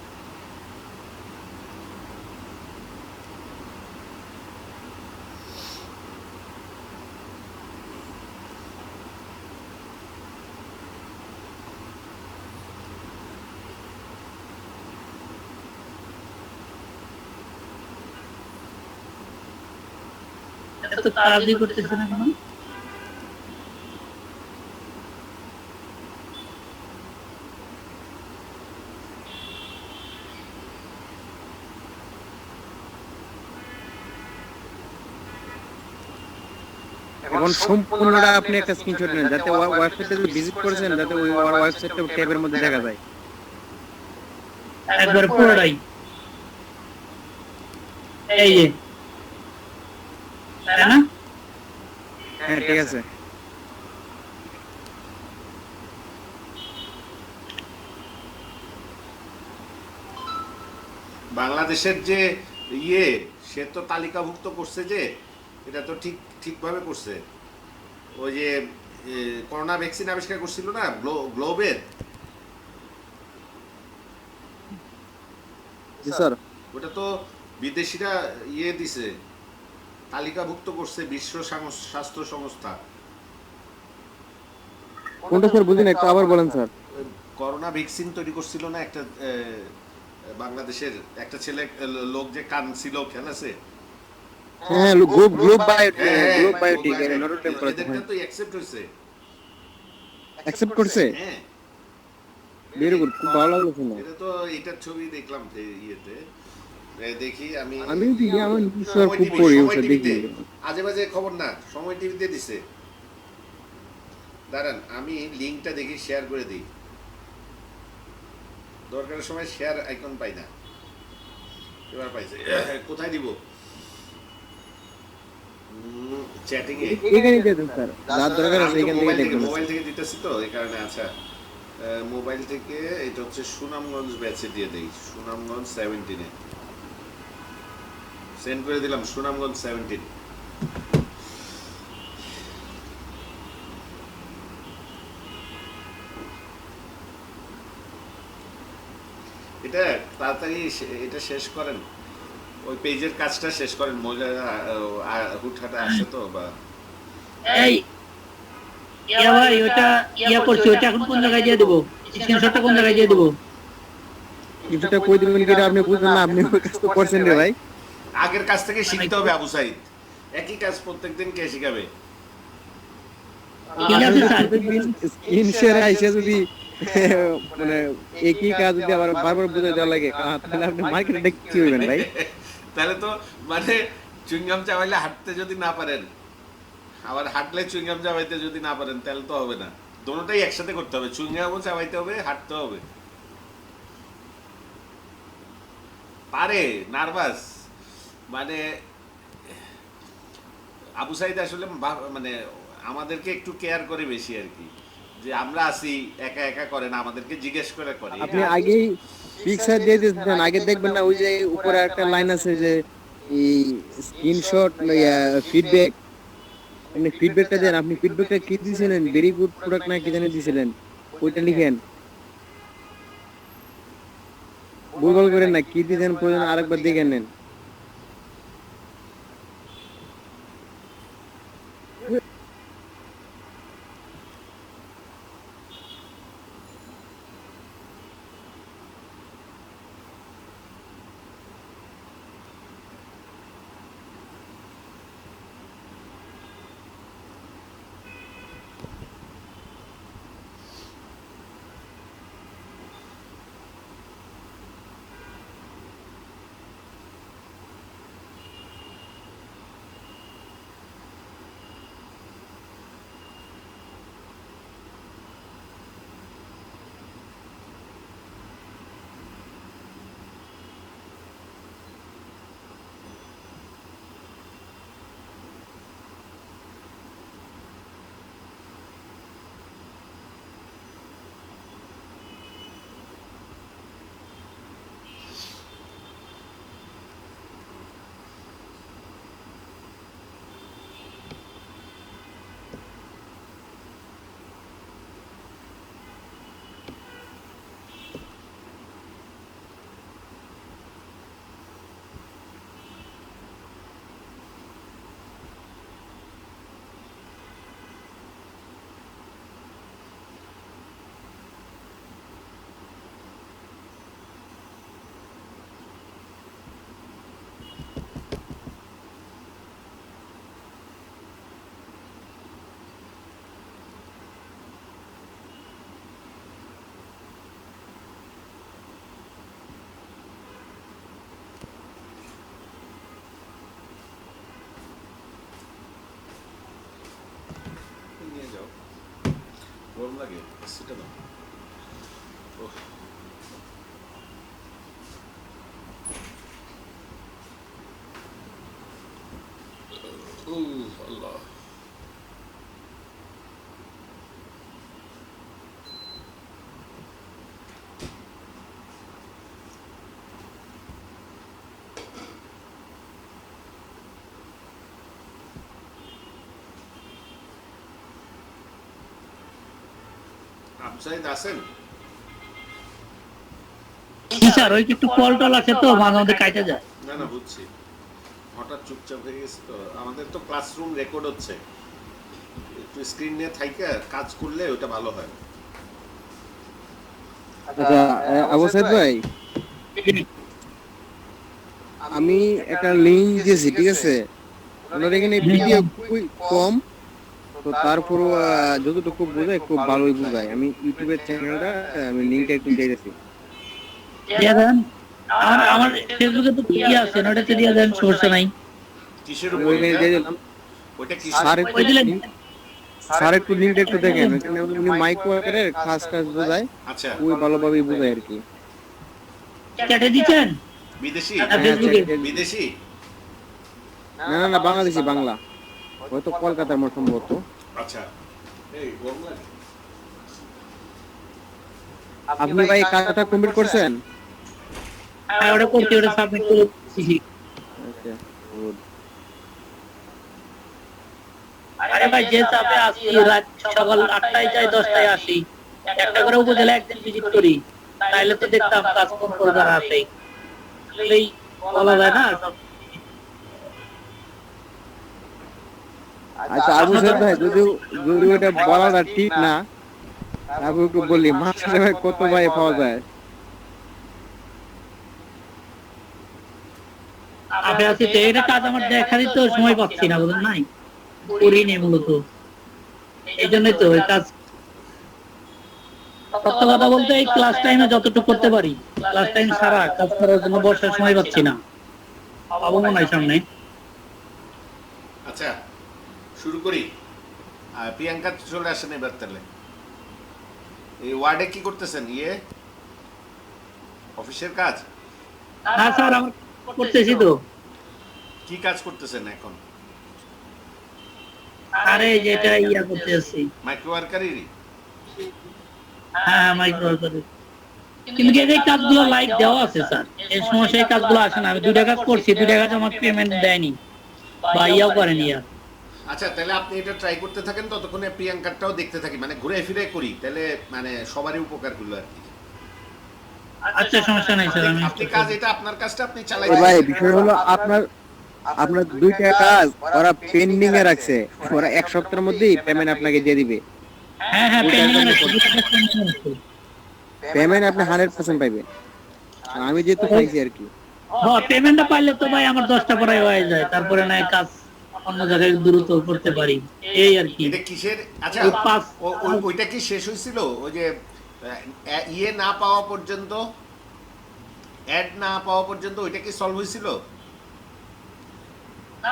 [SPEAKER 2] এত তাড়াতাড়ি করতেছে না কেন?
[SPEAKER 4] এখন সম্পূর্ণটা আপনি একটা স্ক্রিনশট নেন, যাতে ওয়েবসাইটে ভিজিট করেছেন যাতে ওই ওয়েবসাইটটা ট্যাবের মধ্যে দেখা যায়।
[SPEAKER 2] একবার পুরোটাই এই যে, তাই না?
[SPEAKER 4] হ্যাঁ ঠিক আছে।
[SPEAKER 3] বাংলাদেশের যে সে তো তালিকাভুক্ত করছে, যে এটা তো ঠিকভাবে করছে। ওই যে করোনা ভ্যাকসিন আবিষ্কার করছিল না গ্লোবের,
[SPEAKER 4] জি স্যার।
[SPEAKER 3] ওটা তো বিদেশিরা দিছে, তালিকাভুক্ত করছে বিশ্ব স্বাস্থ্য সংস্থা।
[SPEAKER 4] কোনটা স্যার বুঝিনি, একটু আবার বলেন স্যার।
[SPEAKER 3] করোনা ভ্যাকসিন তৈরি করছিল না একটা বাংলাদেশের একটা ছেলে, লোক যে কানছিল, খেয়াল আছে?
[SPEAKER 4] হ্যাঁ গ্লোব বায়োটিক নরোটেম করেছে।
[SPEAKER 3] এদেরটা তো অ্যাকসেপ্ট হইছে,
[SPEAKER 4] অ্যাকসেপ্ট করছে।
[SPEAKER 3] হ্যাঁ
[SPEAKER 4] ভেরি গুড, খুব ভালো লাগলো শুনে।
[SPEAKER 3] এটা তো এটার ছবি দেখলাম ইয়েতে, দেখি আমি
[SPEAKER 4] আমার স্যার খুব পড়ি ওটা দেখি।
[SPEAKER 3] আজে বাজে খবর না, সময় টিভিতে দিছে। দাঁড়ান আমি লিংকটা দেখি, শেয়ার করে দিই, দরকারের সময় শেয়ার আইকন পাই না, এবার পাইছে। কোথায় দিব? চ্যাটিং এ
[SPEAKER 4] এখানে দিয়ে দেন স্যার, যার দরকার আছে এখান থেকে দেখুন।
[SPEAKER 3] মোবাইল থেকে দিতেছি তো এই কারণে। আচ্ছা মোবাইল থেকে এটা হচ্ছে সুনামগঞ্জ ব্যাচে দিয়ে দেই, সুনামগঞ্জ 17 এ সেন্ড করে দিলাম, সুনামগঞ্জ 17। এটা তাড়াতাড়ি এটা শেষ করেন, ওই পেজের কাজটা শেষ করেন, মহিলারা হুটহাটে আসে তো। বা
[SPEAKER 2] এই ভাই ওটা করছি, ওটা এখন কোন জায়গায় দিয়ে দেবো? স্ক্রিনশটটা কোন জায়গায় দিয়ে দেবো?
[SPEAKER 4] কিছুটা কই দিবেন কি আপনি বুঝবেন না, আপনি ওই কাজ তো করছেন রে ভাই।
[SPEAKER 3] আগের কাজ থেকে শিখতে হবে আবু সাইদ, একই কাজ প্রত্যেকদিন কে শিখাবে?
[SPEAKER 2] ঠিক আছে স্যার,
[SPEAKER 4] স্ক্রিন শেয়ার আইসা যদি মানে একই কাজ যদি আবার বারবার বুঝাই দেওয়া লাগে, তাহলে আপনি মার্কেটে কি হইবেন ভাই?
[SPEAKER 3] তাহলে তো মানে চুইংগাম চাবাইলে হাঁটতে যদি না পারেন, আবার হাঁটলে চুইংগাম চাবাইতে যদি না পারেন, তাহলে তো হবে না। দুটোটাই একসাথে করতে হবে, চুইংগামও চাবাইতে হবে, হাঁটতে হবে। পারে নার্ভাস, মানে আবু সাইদ আসলে মানে আমাদেরকে একটু কেয়ার করে বেশি আর কি, যে আমরা আছি, একা একা করে না, আমাদেরকে জিজ্ঞেস করে করে।
[SPEAKER 4] আপনি আগেই পিকচার দিয়ে দিতেন, আগে দেখবেন না ওই যে উপরে একটা লাইন আছে যে এই স্ক্রিনশট ফিডব্যাক, আপনি ফিডব্যাকটা দেন। আপনি ফিডব্যাকটা কি দিয়েছিলেন? ভেরি গুড প্রোডাক্ট না কি জানি দিয়েছিলেন, ওইটা লিখেন। ভুলভাল করেন না, কি দিয়েছেন প্রয়োজন আরেকবার দেখে নেন।
[SPEAKER 3] যাও, গরম লাগে, সেটা দাও। ওহ। আল্লাহ। আপসাইড আছেন?
[SPEAKER 2] জি স্যার, ওই একটু কল টল আছে তো মাঝে মধ্যে কাইটা যায়।
[SPEAKER 3] না না, বুঝছি, হঠাৎ চুপচাপ হয়ে গেছে তো। আমাদের তো ক্লাসরুম রেকর্ড হচ্ছে, একটু স্ক্রিন নিয়ে থাইকা কাজ করলে ওটা ভালো হয়।
[SPEAKER 4] আচ্ছা, আবু সাইদ ভাই, আমি একটা লিংক দিয়েছি, ঠিক আছে? ওনার এখানে ভিডিও খুবই কম, তো তারপরও যতটুকু বোঝায় খুব ভালোই বোঝায়। আমি ইউটিউবের চ্যানেলটা, আমি লিংকটা একটু দিয়ে দিয়েছি।
[SPEAKER 2] দিয়ে দেন। আমার ফেসবুকে তো ইয়ে আছে, ওটাতে দিয়ে দেন, সমস্যা নাই।
[SPEAKER 3] কিসের
[SPEAKER 4] আমি
[SPEAKER 3] উপর
[SPEAKER 4] ওইখানে
[SPEAKER 3] এটা?
[SPEAKER 4] দিয়ে দিলাম।
[SPEAKER 3] ওইটা কি?
[SPEAKER 4] স্যার একটু
[SPEAKER 2] ওই দিলে
[SPEAKER 4] স্যার একটু লিংকটা একটু দেখেন, এখানে উনি মাইক ওয়ার্কারের কাজ কাজ বোঝায়,
[SPEAKER 3] আচ্ছা,
[SPEAKER 4] খুবই ভালোভাবেই বোঝায় আর কি।
[SPEAKER 2] চ্যাটে দিচ্ছেন
[SPEAKER 3] বিদেশি?
[SPEAKER 2] না
[SPEAKER 4] হ্যাঁ,
[SPEAKER 2] ফেসবুকে?
[SPEAKER 3] বিদেশি?
[SPEAKER 4] না না না, বাংলাদেশি, বাংলা, হয়তো কলকাতার মোট সম্ভবত।
[SPEAKER 3] আচ্ছা। এই গরম লাগে।
[SPEAKER 4] আপনি ভাই কাজটা কমপ্লিট করছেন?
[SPEAKER 2] হ্যাঁ, ওটা করতে, ওটা সাবমিট করে দিচ্ছি।
[SPEAKER 4] আচ্ছা, good.
[SPEAKER 2] আরে ভাই, যে চাপে আসি, রাত সকাল 8টায় যাই, 10টায় আসি, একটা করে উপজেলা একদিন ভিজিট করি, তাইলে তো দেখতাম কাজ কোন প্রকার আছে। এই বলা যায় না সব।
[SPEAKER 4] আচ্ছা আবু সাইদ ভাই, যদি যদি ওটা বলাটা ঠিক না, তারপর একটু বললি মাসে ভাই কত ভাই পাওয়া যায়?
[SPEAKER 2] আপে আছি তো, এটা কাজ আমার দেখারই তো সময় পাচ্ছি না, বুঝলেন নাই, করিনি মূলত। এই জন্যই তো ওই কাজ, সত্য কথা বলতে এই ক্লাস টাইমে যতটুকু করতে পারি, ক্লাস টাইম সারা কাজ করার জন্য বসার সময় পাচ্ছি না, পাবো মনে হয় সামনে।
[SPEAKER 3] আচ্ছা, শুরু করি। প্রিয়াঙ্কা চলে আসেন এবার তাহলে। এই ওয়ার্ডে কি করতেছেন? অফিসের কাজ?
[SPEAKER 2] না স্যার, আমার করতেছি তো।
[SPEAKER 3] কি কাজ করতেছেন এখন?
[SPEAKER 2] আরে যেটা ইয়া করতেছি,
[SPEAKER 3] মাইক্রো ওয়ার্কারেরই?
[SPEAKER 2] হ্যাঁ মাইক্রো করে। কিন্তু এই কাজগুলো লাইভ দেওয়া আছে স্যার, এই সমস্যা, এই কাজগুলো আসে না। আমি 2টা কাজ করছি, 2টা কাজ আমার পেমেন্ট দেয়নি বা ইয়াও করেনি।
[SPEAKER 3] আচ্ছা, তাহলে আপনি এটা ট্রাই করতে থাকেন, ততক্ষণে প্রিয়াঙ্কারটাও দেখতে থাকি, মানে ঘুরে ফিরে করি, তাহলে মানে সবারই উপকার করলো আর কি।
[SPEAKER 2] আচ্ছা, সমস্যা নাই স্যার, আমি
[SPEAKER 3] আপনি কাজ, এটা আপনার কাজটা আপনি চালাই
[SPEAKER 4] এ ভাই, বিষয় হলো আপনার আপনার দুইটা কাজ ওরা পেন্ডিং এ রাখছে, ওরা এক সপ্তাহের মধ্যেই পেমেন্ট আপনাকে দিয়ে দিবে।
[SPEAKER 2] হ্যাঁ হ্যাঁ, পেন্ডিং এ আছে।
[SPEAKER 4] পেমেন্ট আপনি 100% পাইবেন, আমি যেহেতু পাইছি আর কি।
[SPEAKER 2] হ্যাঁ, পেমেন্টটা পাইলে তো ভাই আমার 10টা পড়াই হয়ে যায়, তারপরে না কাজ অন্য জায়গায় দ্রুত করতে পারি, এই আর কি।
[SPEAKER 3] এটা কিসের? আচ্ছা,
[SPEAKER 2] ওই
[SPEAKER 3] ওইটা কি শেষ হয়েছিল? ওই যে না পাওয়া পর্যন্ত, অ্যাড না পাওয়া পর্যন্ত, ওইটা কি সলভ হয়েছিল?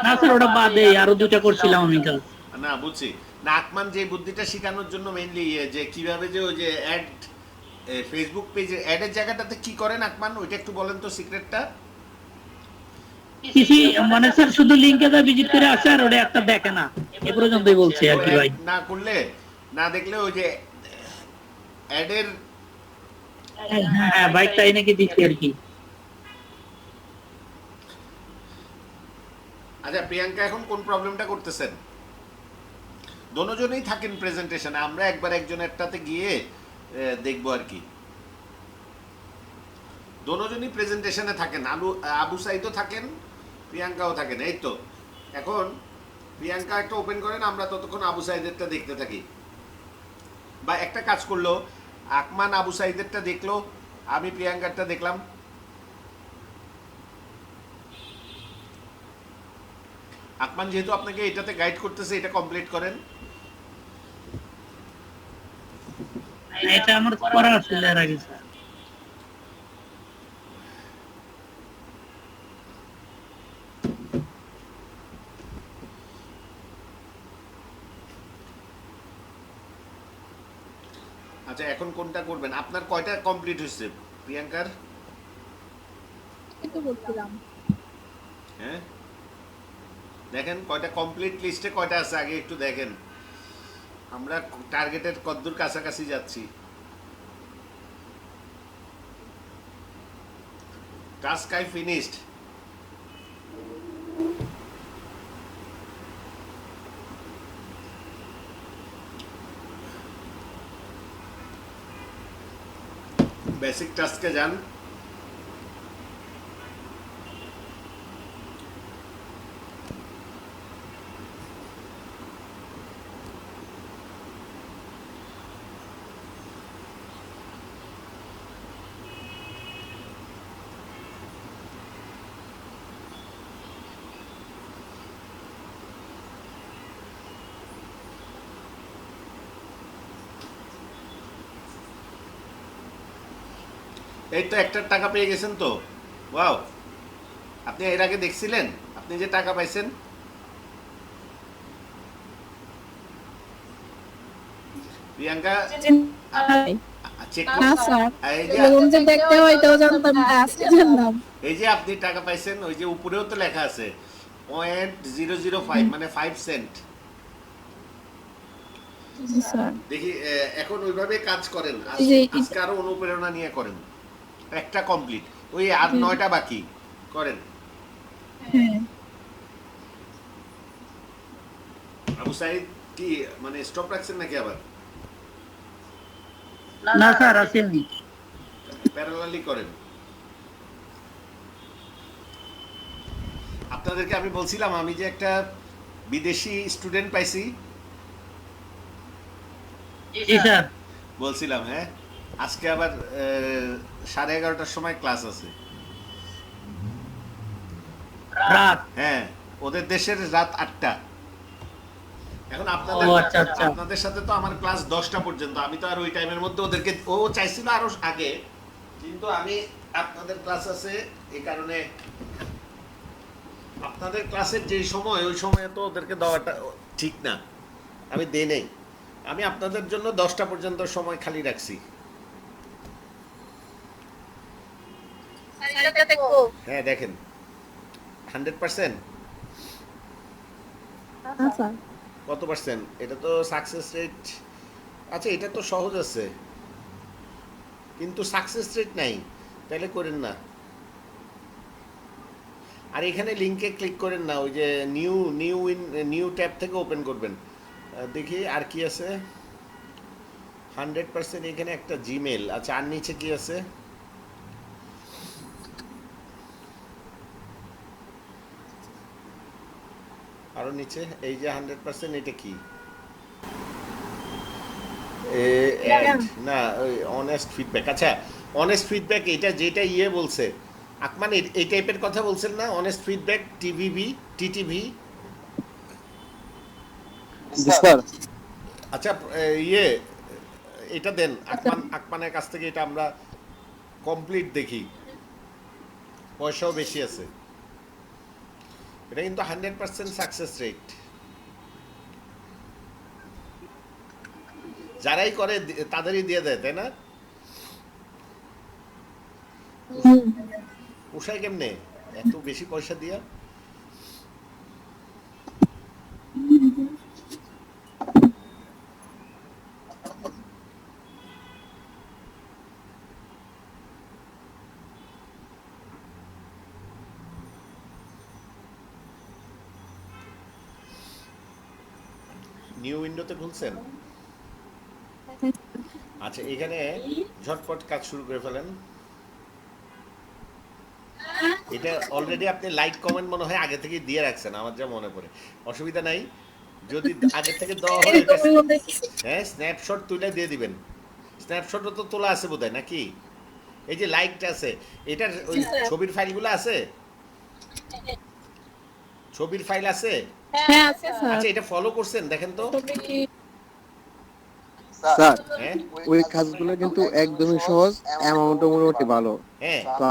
[SPEAKER 2] না স্যার, ওটা বাদে আরো 2টা করছিলাম আমি কাজ।
[SPEAKER 3] না, বুঝছি না। আকমান যে বুদ্ধিটা শেখানোর জন্য মেইনলি যে কিভাবে যে ওই যে অ্যাড, ফেসবুক পেজে অ্যাডের জায়গাটাতে কি করেন আকমান, ওইটা একটু বলেন তো সিক্রেটটা।
[SPEAKER 2] কিছু মানে স্যার, শুধু লিংকে যা ভিজিট করে আসে আর ওটা একটা দেখে না, এ পর্যন্তই বলছি আর কি ভাই।
[SPEAKER 3] না করলে, না দেখলে ওই যে অ্যাডের,
[SPEAKER 2] হ্যাঁ বাইক তাই নাকি দিচ্ছি আর কি।
[SPEAKER 3] আচ্ছা, প্রিয়াঙ্কা এখন কোন প্রবলেমটা করতেছেন? দোনোজনেই থাকেন প্রেজেন্টেশনে, আমরা একবার একজনেরটাতে গিয়ে দেখবো আর কি। দোনোজনই প্রেজেন্টেশনে থাকেন, আবু সাইদও থাকেন, প্রিয়াঙ্কাও থাকেন। এই তো এখন প্রিয়াঙ্কা একটা ওপেন করেন, আমরা ততক্ষণ আবু সাইদেরটা দেখতে থাকি। বা একটা কাজ করলো, আকমান আবু সাইদেরটা দেখলো, আমি প্রিয়াঙ্কারটা দেখলাম। আকমান যেহেতু আপনাকে এটাতে গাইড করতেছে, এটা কমপ্লিট করেন।
[SPEAKER 2] এটা আমার করা ছিল এর আগে স্যার।
[SPEAKER 3] আচ্ছা এখন কোনটা করবেন? আপনার কয়টা কমপ্লিট হয়েছে প্রিয়াঙ্কার?
[SPEAKER 5] এই তো বলছিলাম।
[SPEAKER 3] হ্যাঁ দেখেন কয়টা কমপ্লিট লিস্টে কয়টা আছে আগে একটু দেখেন, আমরা টার্গেটের কতদূর কাছাকাছি যাচ্ছি। Task I finished. বেসিক টাস্কে যান। এই তো একটা টাকা পেয়ে গেছেন তো, ওয়াও। আপনি এর আগে দেখছিলেন আপনি যে টাকা পাইছেন? প্রিয়াঙ্কা চেক
[SPEAKER 5] না স্যার,
[SPEAKER 3] এই যে
[SPEAKER 5] এরকম যে দেখতে হয় এটাও জানতাম না, আজকে জানলাম।
[SPEAKER 3] এই যে আপনি টাকা পাইছেন, ওই যে উপরেও তো লেখা আছে 0.005 মানে 5 সেন্ট।
[SPEAKER 5] জি স্যার।
[SPEAKER 3] দেখি এখন ওইভাবে কাজ করেন,
[SPEAKER 5] এই যে
[SPEAKER 3] আজকে আরো অনুপ্রেরণা নিয়ে করেন। একটা কমপ্লিট, ওই আর 9টা বাকি করেন।
[SPEAKER 5] হ্যাঁ,
[SPEAKER 3] আবু সাইদ কি মানে স্টপ রাখছেন নাকি আবার?
[SPEAKER 2] না স্যার আছি আমি।
[SPEAKER 3] প্যারালালি করেন। আপনাদেরকে আমি বলছিলাম আমি যে একটা বিদেশি স্টুডেন্ট পাইছি,
[SPEAKER 2] জি স্যার।
[SPEAKER 3] বলছিলাম হ্যাঁ। আজকে আবার 11:30টার সময় ক্লাস আছে।
[SPEAKER 2] রাত।
[SPEAKER 3] হ্যাঁ ওদের দেশের রাত 8টা। এখন আপনাদের
[SPEAKER 2] ও আচ্ছা আচ্ছা।
[SPEAKER 3] আপনাদের সাথে তো আমার ক্লাস 10টা পর্যন্ত, আমি তো আর ওই টাইমের মধ্যে ওদেরকে, ও চাইছিল আরো আগে, কিন্তু আমি আপনাদের ক্লাস আছে এই কারণে, আপনাদের ক্লাসের যে সময় ওই সময়ে তো ওদেরকে দেওয়াটা ঠিক না, আমি দেই নাই। আমি আপনাদের জন্য 10টা পর্যন্ত সময় খালি রাখছি।
[SPEAKER 5] এটা দেখো।
[SPEAKER 3] হ্যাঁ দেখেন 100%।
[SPEAKER 5] না স্যার।
[SPEAKER 3] কত পার্সেন্ট? এটা তো সাকসেস রেট, আচ্ছা এটা তো সহজ আছে কিন্তু সাকসেস রেট নাই, তাহলে করেন না। আর এখানে লিংকে ক্লিক করেন না, ওই যে নিউ ট্যাব থেকে ওপেন করবেন। দেখি আর কি আছে। 100% এখানে একটা জিমেল, আচ্ছা আর নিচে কি আছে? আরো নিচে এই যে 100% এটা কি? না ওই অনেস্ট ফিডব্যাক। আচ্ছা অনেস্ট ফিডব্যাক এটা যেটা ইয়ে বলছে আকমান, এই টাইপের কথা বলছেন না? Honest feedback TTV.
[SPEAKER 4] স্যার
[SPEAKER 3] আচ্ছা ইয়ে এটা দেন আকমানের কাছ থেকে, এটা আমরা কমপ্লিট দেখি, পয়সাও বেশি আছে। এটা কিন্তু 100% সাকসেস রেট। যারাই করে তাদেরই দিয়ে দেয়, তাই না? পোষায় কেমনে এত বেশি পয়সা দিয়া? নিউ উইন্ডোতে খুলছেন? আচ্ছা এখানে ঝটপট কাজ শুরু করে ফেলেন। এটা অলরেডি আপনি লাইক কমেন্ট মনে হয় আগে থেকে দিয়ে রাখছেন, আমার যা মনে পড়ে। অসুবিধা নাই, যদি আগে থেকে দেওয়া হয় এটা, হ্যাঁ স্ন্যাপশট তুলে দিয়ে দিবেন। স্ন্যাপশটও তো তোলা আছে বোধহয় নাকি? এই যে লাইকটা আছে, এটার ওই ছবির ফাইলগুলো আছে, ছবির ফাইল আছে।
[SPEAKER 5] হ্যাঁ আছে স্যার।
[SPEAKER 3] আচ্ছা এটা ফলো করছেন দেখেন তো।
[SPEAKER 4] স্যার
[SPEAKER 3] হ্যাঁ
[SPEAKER 4] ওই কাজগুলো কিন্তু একদমই সহজ, অ্যামাউন্টও মোটামুটি ভালো।
[SPEAKER 3] হ্যাঁ
[SPEAKER 4] তো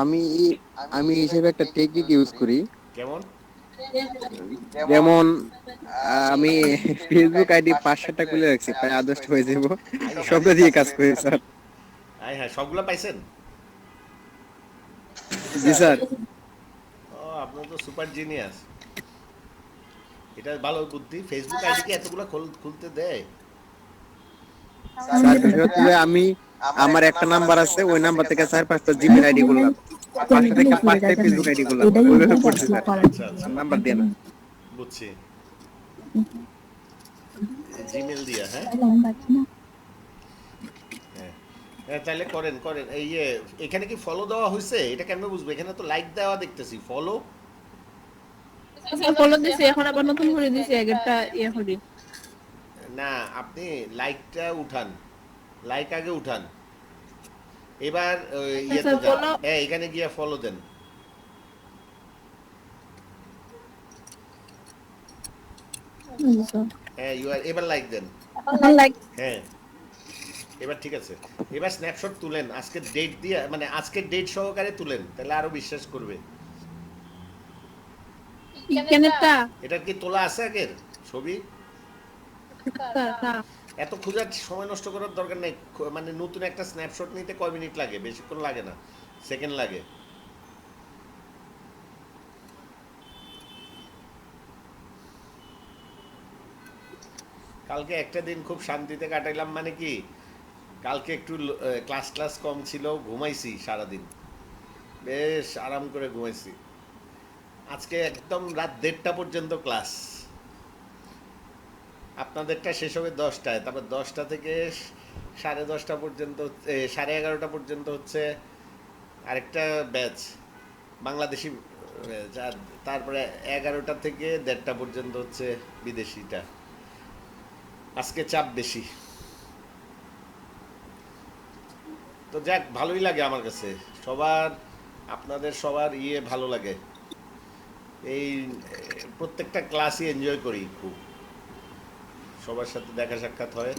[SPEAKER 4] আমি হিসেবে একটা টেকনিক ইউজ করি।
[SPEAKER 3] কেমন?
[SPEAKER 4] যেমন আমি ফেসবুক আইডি 5-7টা খুলে রাখছি, প্রায় 10টা হয়ে যাব, সবটা দিয়ে কাজ করি স্যার।
[SPEAKER 3] হ্যাঁ, সবগুলা পাইছেন?
[SPEAKER 4] জি স্যার।
[SPEAKER 3] ও, আপনার তো সুপার জিনিয়াস। এটা ভালো বুদ্ধি। ফেসবুক আইডি কি এতগুলা খুলতে দেয়?
[SPEAKER 4] স্যার বিষয় হচ্ছে যে আমি আমার একটা নাম্বার আছে, ওই নাম্বার থেকে 4-5টা জিমেল আইডি করলাম, 5টা থেকে 5টাই ফেসবুক আইডি করলাম, ওইভাবে করছি স্যার,
[SPEAKER 3] আচ্ছা আচ্ছা,
[SPEAKER 4] নাম্বার দিয়ে না।
[SPEAKER 3] বুঝছি। জিমেল দিয়া, হ্যাঁ হ্যাঁ হ্যাঁ, তাহলে করেন করেন। এই এখানে কি ফলো দেওয়া হয়েছে? এটা কেমনে বুঝবো? এখানে তো লাইক দেওয়া দেখতেছি, ফলো
[SPEAKER 5] স্যার ফলো দিছি, এখন আবার নতুন করে দিছি, আগেরটা ইয়ে করি।
[SPEAKER 3] না। আপনি লাইকটা উঠান, লাইক আগে উঠান, এবার ইয়েতে
[SPEAKER 5] স্যার
[SPEAKER 3] যান।
[SPEAKER 5] follow-
[SPEAKER 3] হ্যাঁ, এখানে গিয়ে ফলো দেন।
[SPEAKER 5] স্যার
[SPEAKER 3] হ্যাঁ, এবার লাইক দেন।
[SPEAKER 5] এখন লাইক
[SPEAKER 3] হ্যাঁ, এবার ঠিক আছে। এবার স্ন্যাপশট তুলেন, আজকের ডেট দিয়ে, মানে আজকের ডেট সহকারে তুলেন, তাহলে আরো বিশ্বাস করবে।
[SPEAKER 5] কেনেটা
[SPEAKER 3] এটা কি তোলা আছে আগের ছবি?
[SPEAKER 5] স্যার না
[SPEAKER 3] এত খোঁজার সময় নষ্ট করার দরকার নেই। মানে নতুন একটা স্ন্যাপশট নিতে কয় মিনিট লাগে? বেশিক্ষণ লাগে না, সেকেন্ড লাগে। কালকে একটা দিন খুব শান্তিতে কাটাইলাম, মানে কি, কালকে একটু ক্লাস কম ছিল, ঘুমাইছি সারাদিন, বেশ আরাম করে ঘুমাইছি। আজকে একদম রাত 1:30 পর্যন্ত ক্লাস। আপনাদেরটা শেষ হবে 10টায়, তারপর 10টা থেকে 10:30 পর্যন্ত, 11:30 পর্যন্ত হচ্ছে আরেকটা ব্যাচ, বাংলাদেশি ব্যাচ। আর তারপরে 11টা থেকে 1:30 পর্যন্ত হচ্ছে বিদেশিটা। আজকে চাপ বেশি, তো যাক, ভালোই লাগে আমার কাছে। সবার, আপনাদের সবার ভালো লাগে। এই প্রত্যেকটা ক্লাসই এনজয় করি খুব, সবার সাথে দেখা সাক্ষাৎ হয়।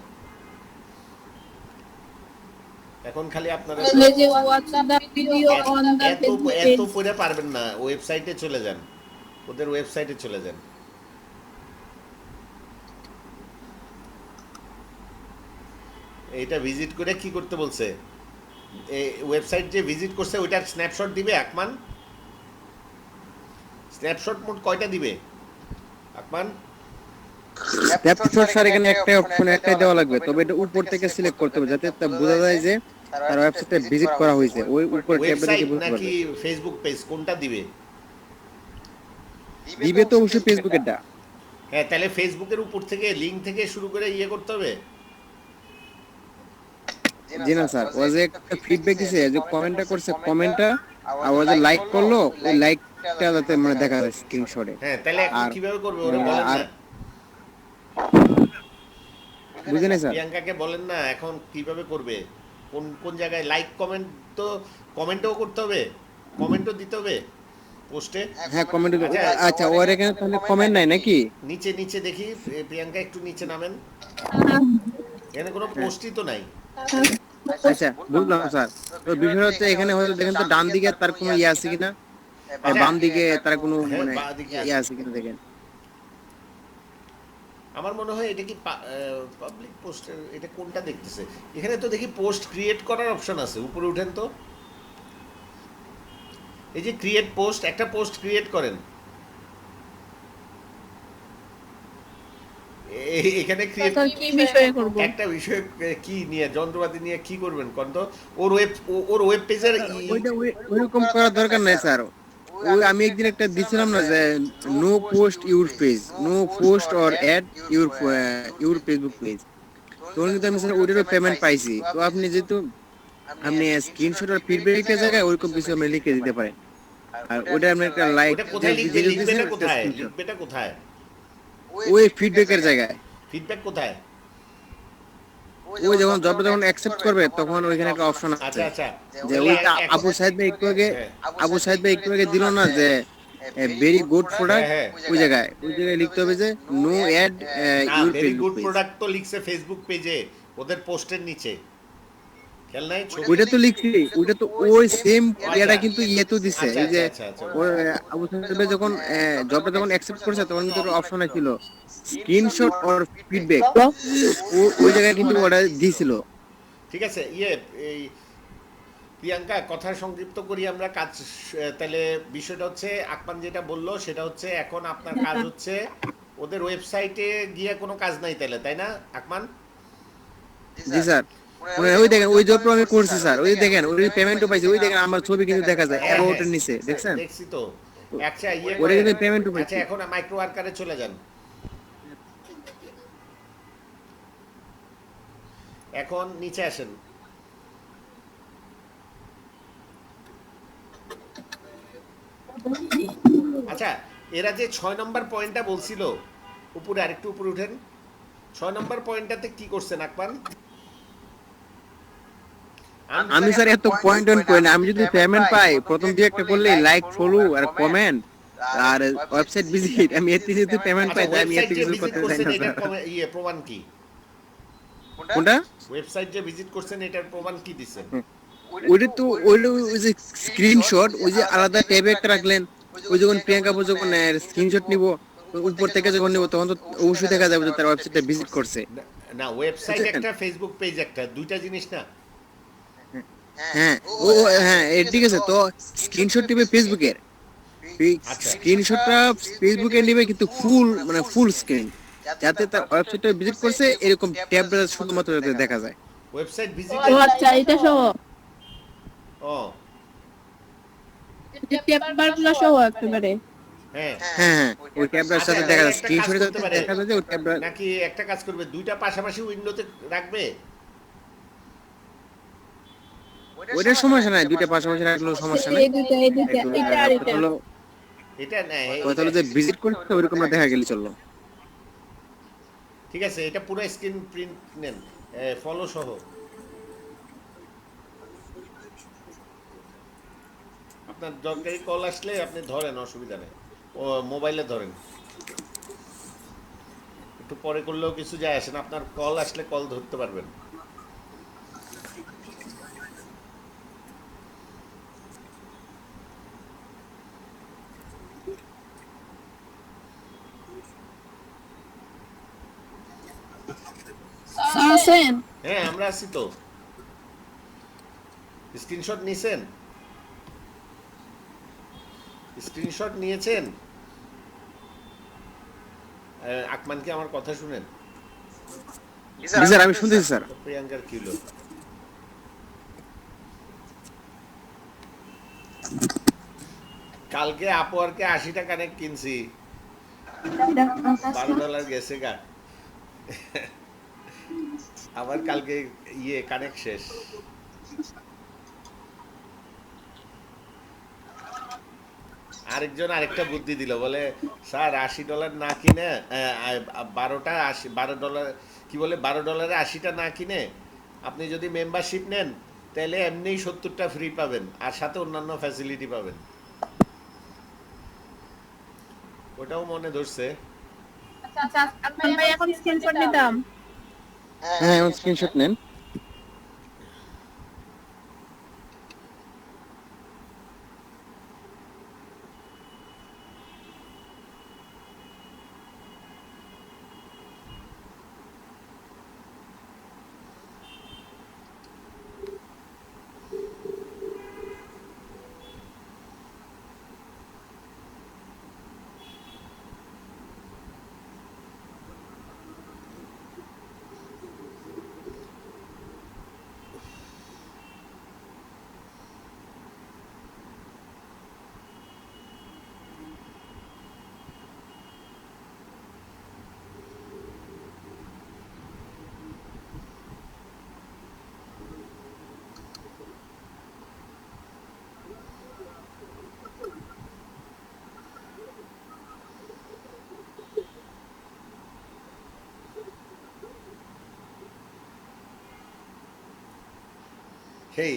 [SPEAKER 3] এখন খালি আপনাদের
[SPEAKER 5] এই যে watch the video on the
[SPEAKER 3] এত
[SPEAKER 5] ফেসবুক
[SPEAKER 3] এত
[SPEAKER 5] পেজ
[SPEAKER 3] পড়ে পারবেন না, ওয়েবসাইটে চলে যান, ওদের ওয়েবসাইটে চলে যান। এইটা ভিজিট করে কি করতে বলছে? এই ওয়েবসাইট যে ভিজিট করছে ওইটার স্ন্যাপশট দিবে আকমান। স্ন্যাপশট মোট কয়টা দিবে আকমান?
[SPEAKER 4] স্ন্যাপশট স্যার এখানে একটা অপশন একটাই দেওয়া লাগবে, তবে এটা উপর থেকে সিলেক্ট করতে হবে, যাতে তা বোঝা যায় যে তার ওয়েবসাইটে ভিজিট করা হয়েছে, ওই উপর ট্যাবে দেখে
[SPEAKER 3] ওয়েবসাইট
[SPEAKER 4] বুঝতে
[SPEAKER 3] নাকি
[SPEAKER 4] পারবে।
[SPEAKER 3] ফেসবুক পেজ, কোনটা দিবে?
[SPEAKER 4] দিবে তো অবশ্যই ফেসবুকেরটা।
[SPEAKER 3] হ্যাঁ, তাহলে ফেসবুকের উপর থেকে লিঙ্ক থেকে শুরু করে করতে হবে।
[SPEAKER 4] জি না স্যার, ও যে একটা ফিডব্যাক দিছে, যে কমেন্টটা করছে, কমেন্টটা আর ও যে লাইক করলো, ওই লাইকটা যাতে মানে দেখা যায় স্ক্রিনশটে।
[SPEAKER 3] হ্যাঁ, তাহলে এখন
[SPEAKER 4] আর
[SPEAKER 3] কিভাবে করবে ওরা বলেন
[SPEAKER 4] আর
[SPEAKER 3] না?
[SPEAKER 4] বুঝে নাই স্যার।
[SPEAKER 3] প্রিয়াঙ্কাকে বলেন না এখন কিভাবে করবে, কোন কোন জায়গায় লাইক কমেন্ট, তো কমেন্টও করতে হবে, কমেন্টও দিতে হবে পোস্টে।
[SPEAKER 4] হ্যাঁ কমেন্ট।
[SPEAKER 3] আচ্ছা,
[SPEAKER 4] আচ্ছা ওর এখানে তাহলে কমেন্ট নাই নাকি?
[SPEAKER 3] নিচে নিচে দেখি, প্রিয়াঙ্কা একটু নিচে নামেন, এখানে কোনো পোস্টই তো নাই।
[SPEAKER 4] আচ্ছা বুঝলাম স্যার। তো বিষয় হচ্ছে এখানে হয়তো দেখেন তো ডান দিকে তার কোনো ইয়ে আছে কিনা, আর বাম দিকে তার কোনো
[SPEAKER 3] হ্যাঁ,
[SPEAKER 4] মানে
[SPEAKER 3] বাঁ দিকে
[SPEAKER 4] ইয়ে
[SPEAKER 3] আছে।
[SPEAKER 4] আছে কিনা দেখেন।
[SPEAKER 3] আমার মনে হয় এটা কি পাবলিক পোস্টের, এটা কোনটা দেখতেছে? এখানে তো দেখি পোস্ট ক্রিয়েট করার অপশন আছে, উপরে উঠেন তো, এই যে ক্রিয়েট পোস্ট, একটা পোস্ট ক্রিয়েট করেন। এখানে ক্রিয়েট
[SPEAKER 5] স্যার কি বিষয়ে করব?
[SPEAKER 3] একটা বিষয়, কি নিয়ে, যন্ত্রপাতি নিয়ে কি করবেন কোন তো? ওর ওয়েব পেজের
[SPEAKER 4] ওইটা ওইরকম করার দরকার নাই স্যার। ওই আমি একদিন একটা দিছিলাম না যে no post your page, no post or add your Facebook page, তো কিন্তু আমি স্যার ওইটারও পেমেন্ট পাইছি। তো আপনি যেহেতু আপনি স্ক্রিনশট আর ফিডব্যাকের জায়গায় ওইরকম কিছু আপনি লিখে দিতে পারেন, আর ওটা আপনি একটা লাইক
[SPEAKER 3] ওটা কোথায় লিখবে?
[SPEAKER 4] যেটা
[SPEAKER 3] লিখবেটা
[SPEAKER 4] দিয়েছেন
[SPEAKER 3] কোথায়?
[SPEAKER 4] স্ক্রিনশট
[SPEAKER 3] লিখবেটা কোথায়?
[SPEAKER 4] ওই ফিডব্যাকের জায়গায়।
[SPEAKER 3] ফিডব্যাক কোথায়?
[SPEAKER 4] ওই যখন জবটা যখন অ্যাকসেপ্ট করবে তখন ওইখানে একটা অপশন আছে,
[SPEAKER 3] আচ্ছা আচ্ছা,
[SPEAKER 4] যে ওইটা আবু সাইদ ভাই একটু আগে, আবু সাইদ ভাই একটু আগে দিল না যে ভেরি গুড প্রোডাক্ট,
[SPEAKER 3] হ্যাঁ,
[SPEAKER 4] ওই জায়গায় লিখতে হবে যে নো অ্যাড
[SPEAKER 3] না,
[SPEAKER 4] your
[SPEAKER 3] very
[SPEAKER 4] Facebook
[SPEAKER 3] good
[SPEAKER 4] page.
[SPEAKER 3] Product তো লিখছে ফেসবুক পেজে, ওদের পোস্টের নিচে, খেয়াল নাই ছবি?
[SPEAKER 4] ওইটা তো লিখছি, ওইটা তো ওই সেম ইয়াটা কিন্তু ইয়ে তো দিছে,
[SPEAKER 3] আচ্ছা
[SPEAKER 4] এই যে
[SPEAKER 3] আচ্ছা আচ্ছা আচ্ছা
[SPEAKER 4] ওর আবু সাহেব যখন জবটা যখন অ্যাকসেপ্ট করেছে তখন কিন্তু অপশনে ছিল স্ক্রিনশট অর ফিডব্যাক, ওই জায়গায় কিন্তু ওটা দিছিল।
[SPEAKER 3] ঠিক আছে। এই প্রিয়াঙ্কা, কথা সংক্ষিপ্ত করি আমরা কাজ। তাহলে বিষয়টা হচ্ছে আকমান যেটা বললো সেটা হচ্ছে এখন আপনার কাজ হচ্ছে ওদের ওয়েবসাইটে গিয়ে কোনো কাজ নাই তাহলে, তাই না আকমান?
[SPEAKER 4] জি স্যার, ওই দেখেন ওই জবটা আমি করছি স্যার, ওই দেখেন ওই পেমেন্টও পাইছি, ওই দেখেন আমার ছবি কিন্তু দেখা যায়
[SPEAKER 3] হ্যাঁ হ্যাঁ
[SPEAKER 4] অ্যাবাউটের নিচে, দেখছেন?
[SPEAKER 3] দেখছি তো। আচ্ছা
[SPEAKER 4] ওটা
[SPEAKER 3] করেন।
[SPEAKER 4] কিন্তু পেমেন্টও
[SPEAKER 3] আচ্ছা
[SPEAKER 4] পাইছি।
[SPEAKER 3] এখন মাইক্রো ওয়ার্কারে চলে যান। এখন নিচে আসেন। আচ্ছা, এরা যে 6 নম্বর পয়েন্টটা বলছিল, উপরে আরেকটু উপরে উঠেন। 6 নম্বর পয়েন্টটাতে কি করছেন আকমান?
[SPEAKER 4] আমি স্যার এত পয়েন্ট অন করি না, আমি যদি পেমেন্ট পাই প্রথম দিয়ে একটা করলে লাইক ফলো আর কমেন্ট আর ওয়েবসাইট ভিজিট, আমি এতে যদি পেমেন্ট
[SPEAKER 3] আচ্ছা,
[SPEAKER 4] পাই তাই আমি
[SPEAKER 3] ওয়েবসাইট
[SPEAKER 4] এতে
[SPEAKER 3] যে
[SPEAKER 4] কিছু
[SPEAKER 3] ভিজিট
[SPEAKER 4] করতে চাই
[SPEAKER 3] করছেন
[SPEAKER 4] না
[SPEAKER 3] এটার
[SPEAKER 4] স্যার।
[SPEAKER 3] প্রমাণ কি?
[SPEAKER 4] কোনটা?
[SPEAKER 3] ওয়েবসাইট যে ভিজিট করছেন এটার প্রমাণ কি দিচ্ছেন?
[SPEAKER 4] ওইটা তো ওইটা ওই যে স্ক্রিনশট, ওই যে আলাদা ট্যাবে একটা রাখলেন, ওই যখন প্রিয়াঙ্কা আপু যখন স্ক্রিনশট নিব উপর থেকে যখন নিব তখন তো অবশ্যই দেখা যাবে যে তার ওয়েবসাইটটা ভিজিট করছে।
[SPEAKER 3] না, না, ওয়েবসাইট
[SPEAKER 4] বুঝছেন?
[SPEAKER 3] একটা, ফেসবুক পেজ একটা, দুইটা জিনিস না।
[SPEAKER 4] হ্যাঁ ও হ্যাঁ ঠিক আছে, তো স্ক্রিনশট নিবে ফেসবুকের,
[SPEAKER 3] আচ্ছা
[SPEAKER 4] স্ক্রিনশটটা ফেসবুকে নিবে কিন্তু ফুল মানে ফুল স্ক্রিন, যাতে তার ওয়েবসাইটটা ভিজিট করছে এরকম ট্যাবটা শুধুমাত্র যাতে দেখা যায়।
[SPEAKER 3] Website visit.
[SPEAKER 5] ও আচ্ছা, এটা সহ
[SPEAKER 3] ও
[SPEAKER 5] পেপার গুলো সহ একেবারে।
[SPEAKER 3] হ্যাঁ।
[SPEAKER 4] হ্যাঁ হ্যাঁ, ওই ট্যাবটার
[SPEAKER 3] আচ্ছা,
[SPEAKER 4] সাথে দেখা
[SPEAKER 3] তাহলে
[SPEAKER 4] যায়,
[SPEAKER 3] একটা কাজ
[SPEAKER 4] স্ক্রিনশটে
[SPEAKER 3] করতে
[SPEAKER 4] যাতে
[SPEAKER 3] পারে
[SPEAKER 4] দেখা যায় যে ওই ট্যাবটা।
[SPEAKER 3] নাকি একটা কাজ করবে, দুইটা পাশাপাশি উইন্ডোতে রাখবে।
[SPEAKER 4] ওইটার সমস্যা নাই, দুইটা পাশাপাশি রাখলেও সমস্যা নাই।
[SPEAKER 5] এই দুইটা
[SPEAKER 4] একটু
[SPEAKER 5] এটা আর এটা।
[SPEAKER 4] কথা হলো,
[SPEAKER 3] এটা নেয়
[SPEAKER 4] কথা হলো যে ভিজিট করতে ওইরকম না দেখা গেলে চললো।
[SPEAKER 3] ঠিক আছে, এটা পুরো স্ক্রিন প্রিন্ট নেন, ফলো সহ। আপনার দরকারি কল আসলে আপনি ধরেন, অসুবিধা নেই, ও মোবাইলে ধরেন, একটু পরে করলেও কিছু যায় আসে না, আপনার কল আসলে কল ধরতে পারবেন।
[SPEAKER 5] আছেন?
[SPEAKER 3] হ্যাঁ আমরা আছি তো। স্ক্রিনশট নিয়েছেন? স্ক্রিনশট নিয়েছেন? আকমান কি আমার কথা শুনেন?
[SPEAKER 4] জি স্যার, আমি শুনতেছি স্যার।
[SPEAKER 3] প্রিয়াঙ্কার কি হলো? কালকে আপওয়ার্কে 80 টাকা কিনছি, $12 গেছে গা। আবার কালকে কানেক্ট শেষ। আরেকজন আরেকটা বুদ্ধি দিল, বলে স্যার $80 না কিনে 12 ডলার কি বলে, $12 80টা না কিনে আপনি যদি মেম্বারশিপ নেন তাহলে এমনিই 70টা ফ্রি পাবেন আর সাথে অন্যান্য ফ্যাসিলিটি পাবেন। ওটাও মনে ধরছে।
[SPEAKER 5] আচ্ছা, আপনি ভাই এখন স্ক্রিনশট নিতাম।
[SPEAKER 4] হ্যাঁ এখন স্ক্রিনশট নেন।
[SPEAKER 3] হেই,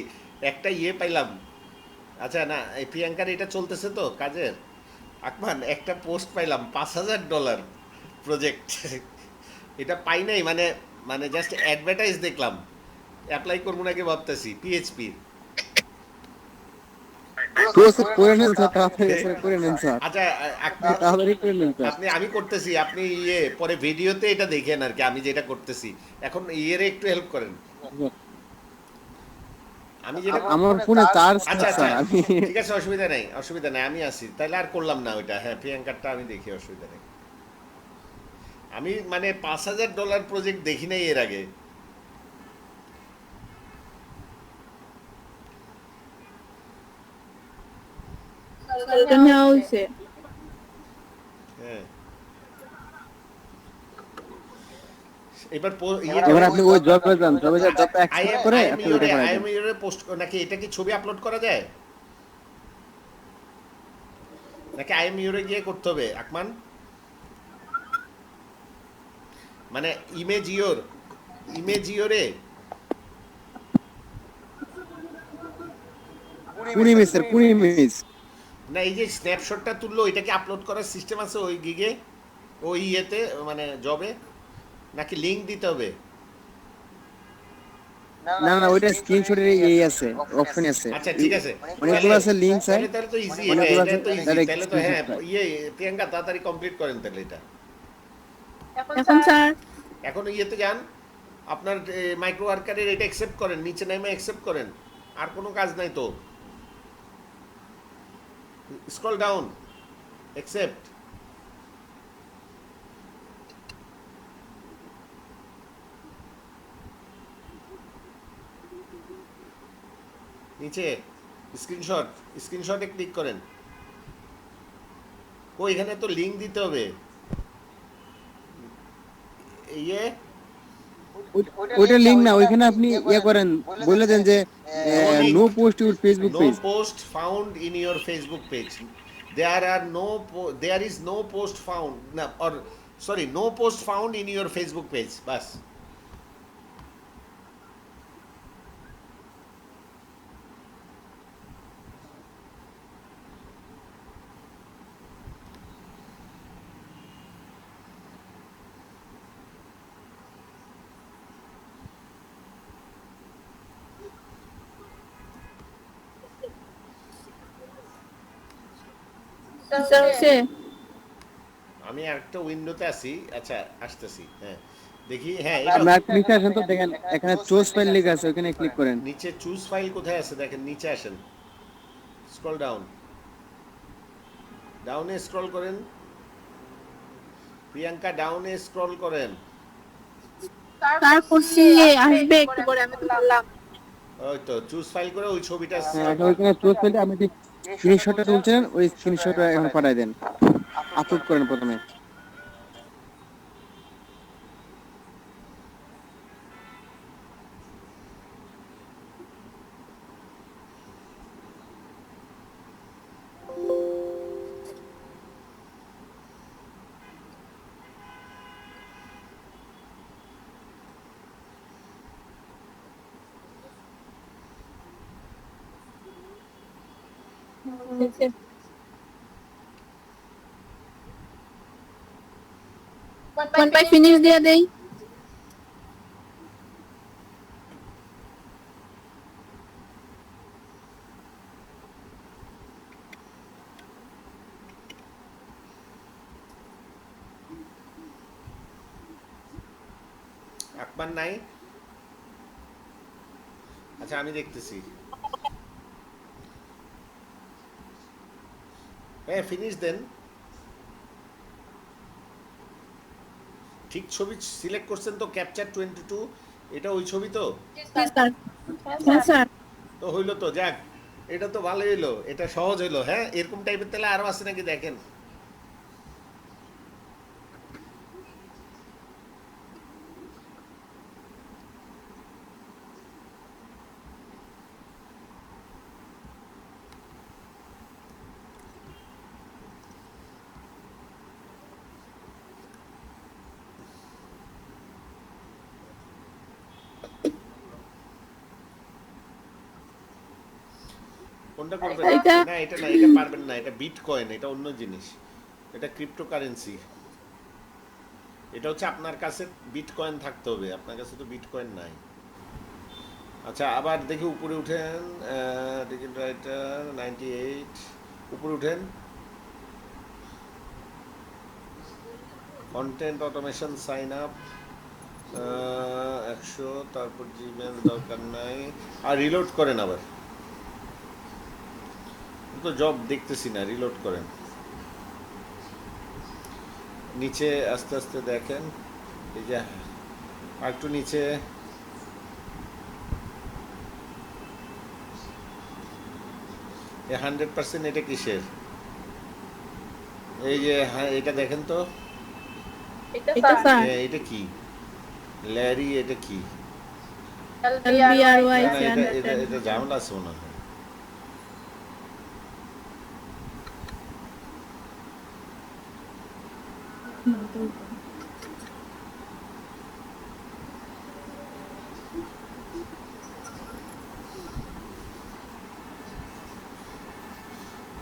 [SPEAKER 3] একটা পাইলাম। আচ্ছা না, এই প্রিয়াঙ্কার এটা চলতেছে তো কাজের। আকমান একটা পোস্ট পাইলাম, $5000 প্রজেক্ট। এটা পাই নাই, মানে মানে জাস্ট অ্যাডভার্টাইজ দেখলাম, অ্যাপ্লাই করবো নাকি ভাবতেছি পিএইচপি।
[SPEAKER 4] তো স্যার করে নেন স্যার, তাড়াতাড়ি স্যার করে নেন স্যার,
[SPEAKER 3] আচ্ছা আপনি
[SPEAKER 4] তাড়াতাড়ি করে নেন স্যার।
[SPEAKER 3] আপনি আমি করতেছি, আপনি পরে ভিডিওতে এটা দেখেন আর কি আমি যেটা করতেছি। এখন একটু হেল্প করেন। আমি যেটা
[SPEAKER 4] আমার ফোনে চার্জ
[SPEAKER 3] আচ্ছা আচ্ছা
[SPEAKER 4] স্যার, আমি
[SPEAKER 3] ঠিক আছে, অসুবিধা নেই অসুবিধা নেই, আমি আসি তাহলে। আর করলাম না ওইটা, হ্যাঁ প্রিয়াঙ্কারটা আমি দেখি, অসুবিধা নেই। আমি মানে $5,000 প্রজেক্ট দেখি নাই এর আগে।
[SPEAKER 5] এটা নেওয়া হয়েছে।
[SPEAKER 3] হ্যাঁ এবার
[SPEAKER 4] এবার আপনি ওই জবে যান, জবে যা জবটা অ্যাকসেপ্ট করে আপনি ওইটা করে দেন।
[SPEAKER 3] পোস্ট নাকি এটা কি ছবি আপলোড করা যায় নাকি আইএমইউরে গিয়ে করতে হবে আকমান? মানে ইমেজিওরে
[SPEAKER 4] কুড়ি মিনিট স্যার, 20 মিনিট।
[SPEAKER 3] না এই যে স্ন্যাপশটটা তুললো এটা কি আপলোড করার সিস্টেম আছে ওই গিগে, ওই ইয়েতে মানে জবে, নাকি লিংক দিতে হবে?
[SPEAKER 4] না না, ওইটা স্ক্রিনশটের এই আছে, অপশন আছে।
[SPEAKER 3] আচ্ছা ঠিক আছে,
[SPEAKER 4] অনেকগুলো আছে লিংক স্যার,
[SPEAKER 3] তাহলে তো ইজি,
[SPEAKER 4] অনেকগুলো আছে
[SPEAKER 3] এটা তো ইজি,
[SPEAKER 4] ডাইরেক্ট
[SPEAKER 3] তাহলে তো হ্যাঁ
[SPEAKER 4] স্ক্রিনশট।
[SPEAKER 3] প্রিয়াঙ্কা তাড়াতাড়ি কমপ্লিট করেন তাহলে এটা।
[SPEAKER 5] এখন স্যার
[SPEAKER 3] এখন ইয়েতে যান, আপনার মাইক্রো ওয়ার্কারের এটা অ্যাকসেপ্ট করেন, নিচে নেমে অ্যাকসেপ্ট করেন, আর কোনো কাজ নাই তো। Scroll down, accept. নিচে স্ক্রিনশটে ক্লিক করেন। এখানে তো লিংক দিতে হবে। ইয়ে
[SPEAKER 4] ওইটা লিংক না, ওইখানে আপনি ইয়ে করেন, বলে দেন যে no post your Facebook
[SPEAKER 3] no
[SPEAKER 4] page.
[SPEAKER 3] post found in your Facebook page. There is no post found, no, or sorry, no post found in your Facebook page. Bus.
[SPEAKER 5] Sir হচ্ছে
[SPEAKER 3] আমি আরেকটা উইন্ডোতে আছি, আচ্ছা আসতেছি, হ্যাঁ দেখি, হ্যাঁ
[SPEAKER 4] আপনি আর নিচে আসেন তো, দেখেন এখানে চুজ ফাইল লেখা আছে, ওখানে ক্লিক করেন।
[SPEAKER 3] নিচে চুজ ফাইল কোথায় আছে দেখেন, নিচে আসেন, স্ক্রল ডাউনে স্ক্রল করেন, প্রিয়াঙ্কা ডাউনে স্ক্রল করেন।
[SPEAKER 5] তারপর আসবে একটু পরে, আমি তো বললাম।
[SPEAKER 3] ওই তো চুজ ফাইল করে ওই ছবিটা
[SPEAKER 4] হ্যাঁ, এখন ওইখানে চুজ ফাইলটা আপনি যে স্ক্রিনশটটা তুলছেন, ওই স্ক্রিনশটটা এখন পাঠাই দেন, আপলোড করেন প্রথমে।
[SPEAKER 5] ওয়ান বাই ফিনিশ দিয়ে দেই।
[SPEAKER 3] আকমান নাই, আচ্ছা আমি দেখতেছি, হ্যাঁ ফিনিশ দেন। ঠিক ছবি সিলেক্ট করছেন তো, ক্যাপচার 22, এটা ওই ছবি তো?
[SPEAKER 5] স্যার হ্যাঁ স্যার।
[SPEAKER 3] তো হইলো তো, যাক এটা তো ভালো হইলো, এটা সহজ হইলো। হ্যাঁ এরকম টাইপের তাহলে আরো আছে নাকি দেখেন। কোনটা করবেন?
[SPEAKER 5] এটা-
[SPEAKER 3] না এটা না, এটা পারবেন না, এটা বিটকয়েন, এটা অন্য জিনিস, এটা ক্রিপ্টোকারেন্সি। এটা হচ্ছে আপনার কাছে বিটকয়েন থাকতে হবে, আপনার কাছে তো বিটকয়েন নাই। আচ্ছা আবার দেখি উপরে উঠেন, টিকিট রাইটার 98, উপরে উঠেন, কন্টেন্ট অটোমেশন সাইন আপ 100, তারপর জিমেল দরকার নাই, আর রিলোড করেন আবার, তো জব দেখতেছি না, রিলোড করেন, নিচে আস্তে আস্তে দেখেন, এই যে আর একটু নিচে, এই 100% এটা কিসের, এই যে হ্যাঁ এটা দেখেন তো,
[SPEAKER 5] এটা স্যার
[SPEAKER 3] এটা কি ল্যারি, এটা কি,
[SPEAKER 5] LBRY
[SPEAKER 3] না না এটা ঝামেলা আছে মনে হয়।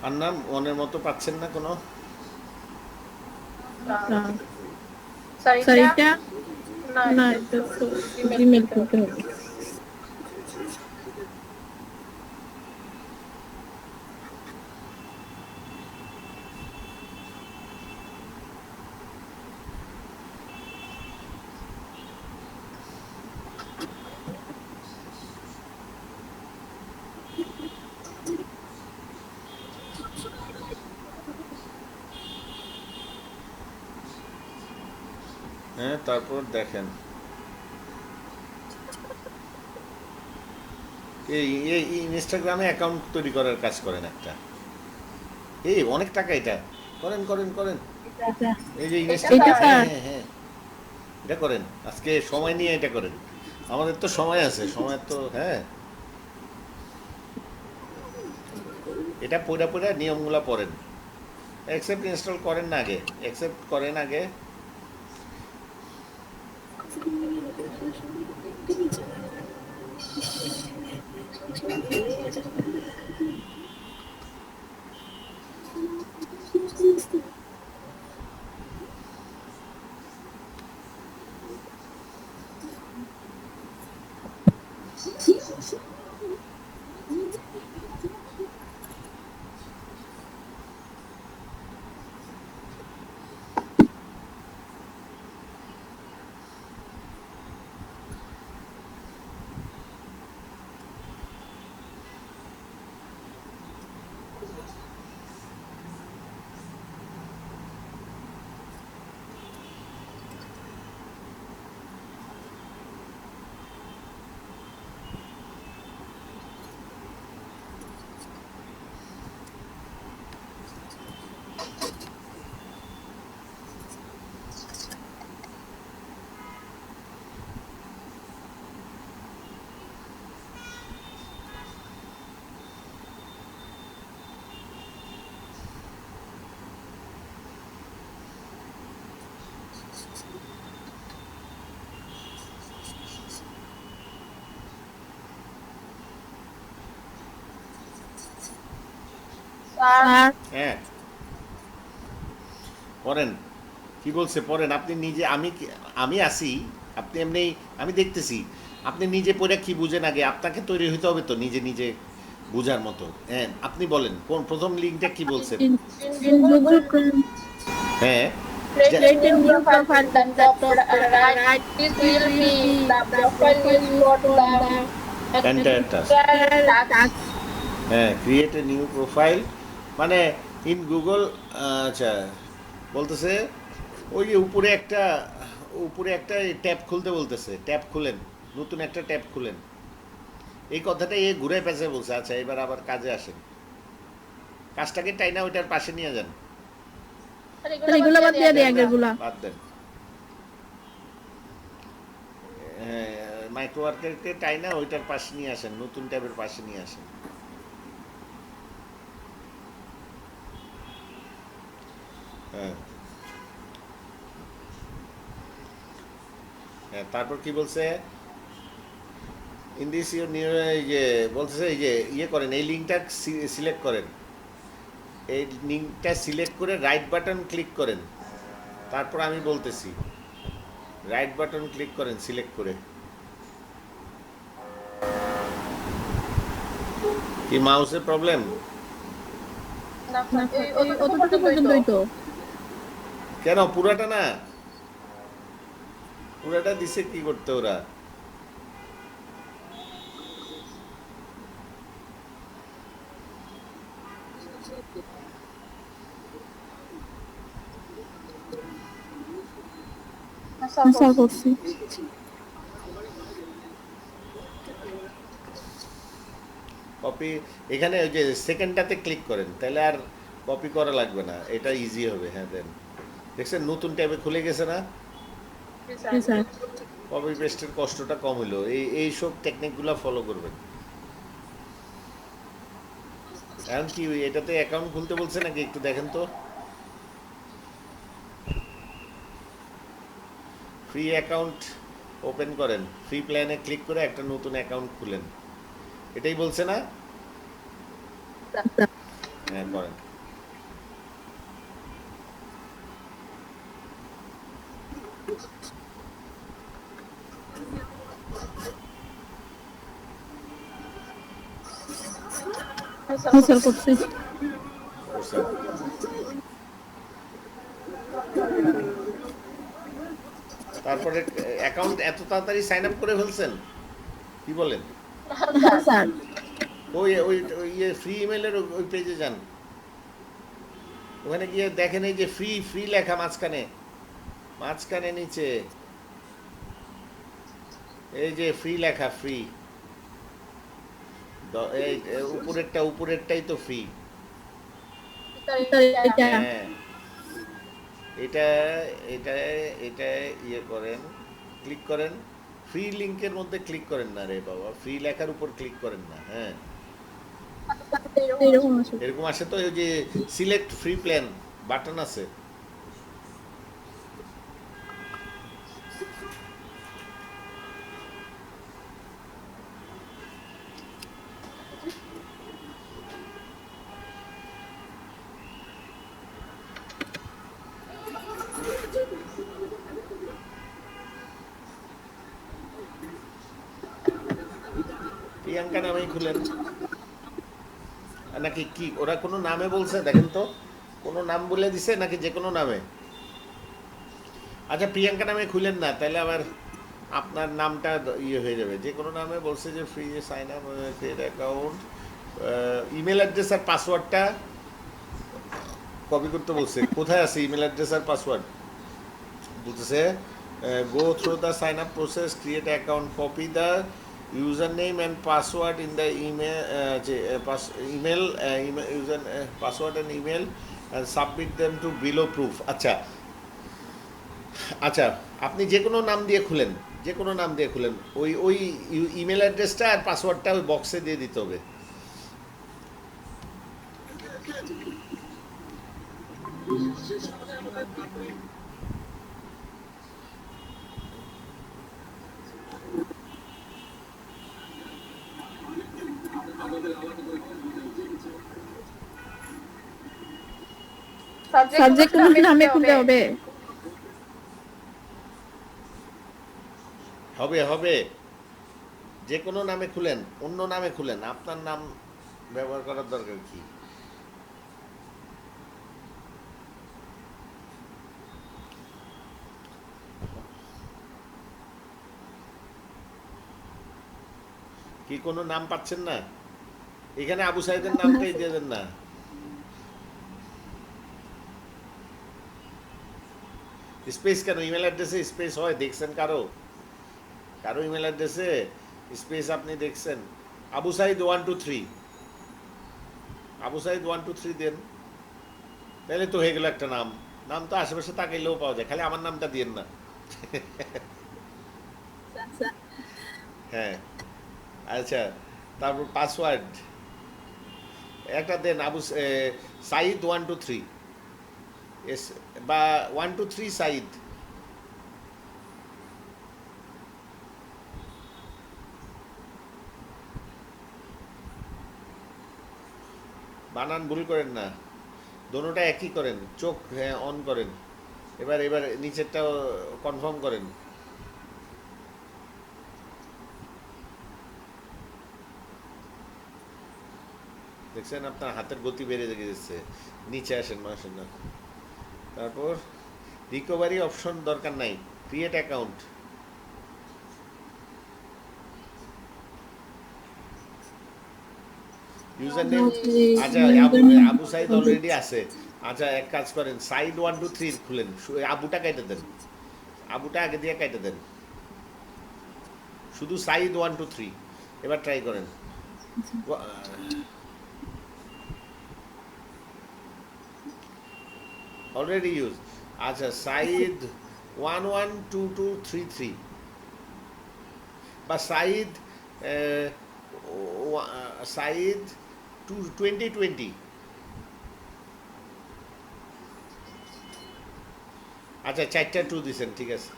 [SPEAKER 3] আর নাম মনের মতো পাচ্ছেন না কোনো,
[SPEAKER 5] স্যার এটা না এটা জিমেল করতে হবে।
[SPEAKER 3] হ্যাঁ তারপর দেখেন এই এই ইনস্টাগ্রামে অ্যাকাউন্ট তৈরি করার কাজ করেন একটা, এই অনেক টাকা, এটা করেন করেন করেন, এই যে ইনস্টাগ্রাম, হ্যাঁ হ্যাঁ হ্যাঁ এটা করেন, আজকে সময় নিয়ে এটা করেন, আমাদের তো সময় আছে, সময় তো, হ্যাঁ এটা পড়া পড়া নিয়মগুলো পড়েন, অ্যাকসেপ্ট ইনস্টল করেন না আগে, অ্যাকসেপ্ট করেন আগে,
[SPEAKER 5] স্যার
[SPEAKER 3] হ্যাঁ পড়েন, কি বলছে পড়েন, আপনি নিজে, আমি আসি, আপনি এমনি, আমি দেখতেছি, আপনি নিজে পড়ে কি বুঝেন আগে, আপনাকে তৈরি হতে হবে তো নিজে নিজে বুঝার মতো, হ্যাঁ আপনি বলেন কোন প্রথম লিঙ্কটা কি বলছেন,
[SPEAKER 5] in Google Chrome
[SPEAKER 3] হ্যাঁ
[SPEAKER 5] create a new profile then the top right this will be the profile will go to the
[SPEAKER 3] Enter task.
[SPEAKER 5] task
[SPEAKER 3] হ্যাঁ ক্রিয়েট এ নিউ প্রোফাইল, মানে ইন গুগল, আচ্ছা বলতেছে ওই যে উপরে একটা ট্যাব খুলতে বলতেছে, ট্যাব খুলেন, নতুন একটা ট্যাব খুলেন, এই কথাটা এ ঘুরে পেঁচে বলছে। আচ্ছা এবার আবার কাজে আসেন, কাজটাকে টাইনা ওইটার পাশে নিয়ে যান,
[SPEAKER 5] এগুলো বাদ দিয়ে দেই আগেরগুলা
[SPEAKER 3] বাদ দেন, মাইক্রোওয়ার্কারকে টাইনা ওইটার পাশে নিয়ে আসেন, নতুন ট্যাবের পাশে নিয়ে আসেন, হ্যাঁ হ্যাঁ তারপর কি বলছে, ইন দিস ইউর নিউ, এই যে বলতেছে এই যে ইয়ে করেন, এই লিঙ্কটা সিলেক্ট করেন, এই লিঙ্কটা সিলেক্ট করে রাইট বাটন ক্লিক করেন, তারপর আমি বলতেছি, রাইট বাটন ক্লিক করেন সিলেক্ট করে, কি মাউসের প্রবলেম?
[SPEAKER 5] না এই অতটুকু পর্যন্তই তো।
[SPEAKER 3] কেন পুরাটা না? পুরাটা দিছে কি করতে ওরা?
[SPEAKER 5] স্যার করছি।
[SPEAKER 3] কপি এখানে ওই যে সেকেন্ডটাতে ক্লিক করেন, তাহলে আর কপি করা লাগবে না, এটা ইজি হবে। হ্যাঁ দেন দেখছেন নতুন ট্যাবে খুলে গেছে না?
[SPEAKER 5] জি স্যার।
[SPEAKER 3] কপি পেস্টের কষ্টটা কম হলো। এই সব টেকনিকগুলো ফলো করবেন। এখন কি এটাতে অ্যাকাউন্ট খুলতে বলছে নাকি একটু দেখেন তো। ফ্রি অ্যাকাউন্ট ওপেন করেন, ফ্রি প্ল্যানে ক্লিক করে একটা নতুন অ্যাকাউন্ট খুলেন, এটাই বলছে না? হ্যাঁ করেন।
[SPEAKER 5] স্যার করছি।
[SPEAKER 3] করছেন। তারপরে অ্যাকাউন্ট এত তাড়াতাড়ি সাইন আপ করে ফেলছেন, কি বলেন?
[SPEAKER 5] স্যার
[SPEAKER 3] ওই ওই ওই ইয়ে ফ্রি ইমেলের ওই পেজে যান, ওখানে গিয়ে দেখেন এই যে ফ্রি ফ্রি লেখা মাঝখানে, মাঝখানে নিচে এই যে ফ্রি লেখা, ফ্রি। এই উপরেরটাই তো ফ্রি। হ্যাঁ এটা এটা এটা ইয়ে করেন, ক্লিক করেন, ফ্রি লিংকের মধ্যে ক্লিক করেন না রে বাবা, ফ্রি লেখার উপর ক্লিক করেন না। হ্যাঁ এরকম আসে তো, ওই যে সিলেক্ট ফ্রি প্ল্যান বাটন আছে, প্রিয়াঙ্কা নামেই খুলেন নাকি কি? ওরা কোনো নামে বলছে দেখেন তো, কোনো নাম বলে দিছে নাকি যে কোনো নামে? আচ্ছা প্রিয়াঙ্কা নামে খুলেন না, তাহলে আবার আপনার নামটা ইয়ে হয়ে যাবে। যে কোনো নামে বলছে যে free sign up create account, email address আর পাসওয়ার্ডটা কপি করতে বলছে। কোথায় আছে ইমেল অ্যাড্রেস আর পাসওয়ার্ড? বলতেছে go through the sign up process, create account, copy the username and password in the email user password and email and submit them to below proof. আচ্ছা আচ্ছা আপনি যে কোনো নাম দিয়ে খুলেন, যে কোনো নাম দিয়ে খুলেন, ওই ওই ইমেল অ্যাড্রেসটা আর পাসওয়ার্ডটা ওই বক্সে দিয়ে দিতে হবে।
[SPEAKER 5] সাবজেক্ট নামে খুলতে হবে।
[SPEAKER 3] হবে হবে, যে কোনো নামে খুলেন, অন্য নামে খুলেন, আপনার নাম ব্যবহার করার দরকার কি? কি কোনো নাম পাচ্ছেন না? এখানে আবু সাইদের নামটাই দিয়ে দেন না। স্পেস কেন? ইমেল অ্যাড্রেসে স্পেস হয় দেখছেন? কারো কারো ইমেল অ্যাড্রেসে স্পেস আপনি দেখছেন? আবু সাইদ 123, আবু সাইদ 123 দেন, তাহলে তো হয়ে গেল একটা নাম। নাম তো আশেপাশে তাকাইলেও পাওয়া যায়, খালি আমার নামটা দিয়েন না। হ্যাঁ আচ্ছা, তারপর পাসওয়ার্ড একটা দেন, আবু সাইদ 123 এস বা 123 সাইদ। বানান ভুল করেন না, দোনোটা একই করেন, চোখ হ্যাঁ অন করেন। এবার এবার নিচেরটা কনফার্ম করেন। দেখছেন আপনার হাতের গতি বেড়ে গেছে। নিচে আসেন, আসেন না। তারপর রিকভারি অপশন দরকার নাই, ক্রিয়েট অ্যাকাউন্ট। ইউজার নেম, আচ্ছা আবু সাইদ অলরেডি আছে। আচ্ছা এক কাজ করেন, সাইড 1 2 3 খুলেন, আবুটা কেটে দেন, আবুটা আগে দিয়ে কেটে দেন, শুধু সাইদ 1 2 3। এবার ট্রাই করেন। Already use. আচ্ছা সাইদ 1 1 2 2 3 3 বা সাইদ সাইদ 20 20। আচ্ছা 4টা 2 দিছেন, ঠিক আছে।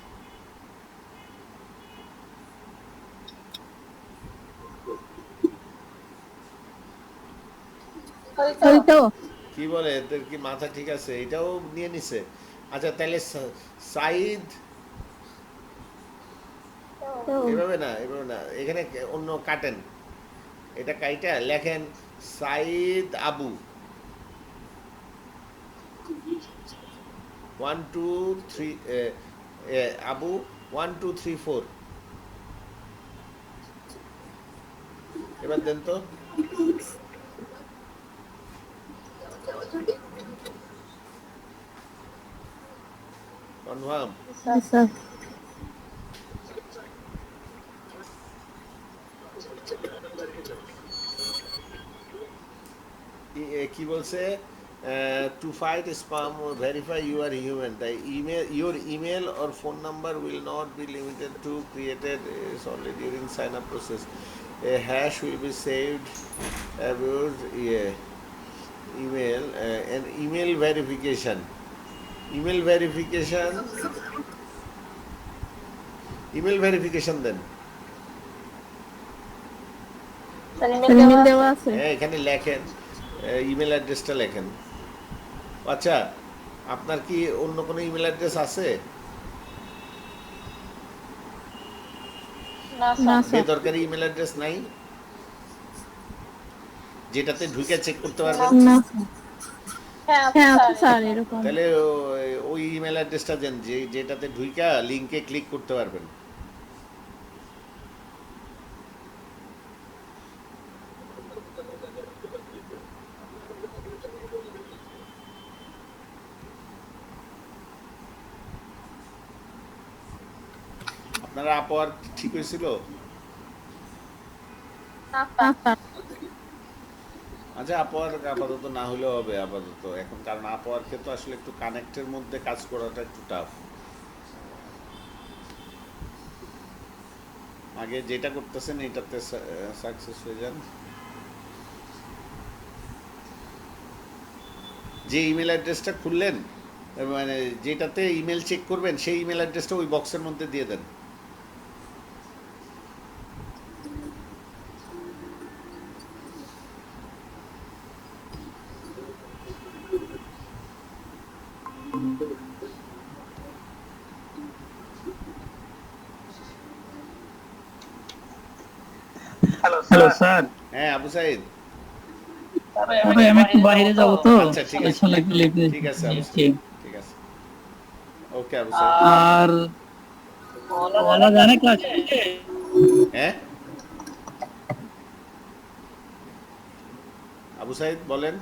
[SPEAKER 3] কি বলে, এদের কি মাথা ঠিক আছে? এটাও নিয়ে নিছে। আচ্ছা তাহলে সাইদ, এভাবে না, এভাবে না, এখানে অন্য কাটেন, এটা কাইটা লেখেন সাইদ আবু 1 2 3, আবু 1 2 3 4। এবার দেন তো। কনফার্ম। কি বলছে, to fight spam verify you are human, তাই email, your email or phone number will not be limited to created only during sign up process, a hash will be saved about email, and email verification, email verification, email verification দেন।
[SPEAKER 5] Email দেওয়া আছে।
[SPEAKER 3] হ্যাঁ এখানে লেখেন, email অ্যাড্রেসটা লেখেন। আচ্ছা আপনার কি অন্য কোনো ইমেল অ্যাড্রেস আছে?
[SPEAKER 5] না
[SPEAKER 3] বেদরকারি ইমেল অ্যাড্রেস নাই যেটাতে ঢুকে চেক করতে পারবেন?
[SPEAKER 5] না হ্যাঁ আছে স্যার এরকম।
[SPEAKER 3] তাহলে ওই ইমেল অ্যাড্রেসটা দেন যেটাতে ঢুইকা লিংকে ক্লিক করতে পারবেন। আপনারা আপওয়ার্ক ঠিক হয়েছিল? আচ্ছা আপওয়ার্ক আপাতত না হলেও হবে আপাতত এখন, কারণ আপওয়ার্কে তো আসলে একটু কানেক্টের মধ্যে কাজ করাটা একটু টাফ। আগে যেটা করতেছেন এটাতে সাকসেস হয়ে যান। যে ইমেল অ্যাড্রেসটা খুললেন, মানে যেটাতে ইমেল চেক করবেন সেই ইমেল অ্যাড্রেসটা ওই বক্সের মধ্যে দিয়ে দেন।
[SPEAKER 2] Hello sir.
[SPEAKER 3] হ্যাঁ আবু সাইদ।
[SPEAKER 2] তবে আমি একটু বাইরে যাব তো,
[SPEAKER 3] আচ্ছা ঠিক আছে,
[SPEAKER 2] আসলে একটু লিখে
[SPEAKER 3] ঠিক আছে আবু সাইদ, ঠিক আছে, ওকে আবু সাইদ।
[SPEAKER 2] আর বলা জানে ক্লাস।
[SPEAKER 3] হ্যাঁ আবু সাইদ বলেন।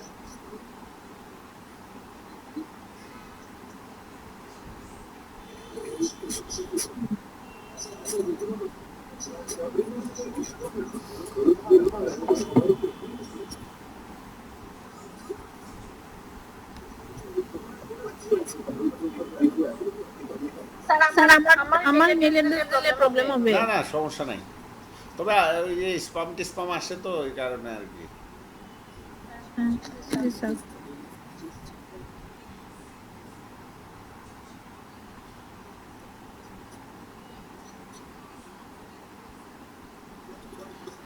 [SPEAKER 5] স্যার আমার মেলের দিলে প্রবলেম হবে।
[SPEAKER 3] না না সমস্যা নাই, তবে ওই যে স্পাম টিস্পাম আসে তো ওই কারণে আর কি।
[SPEAKER 5] জি স্যার।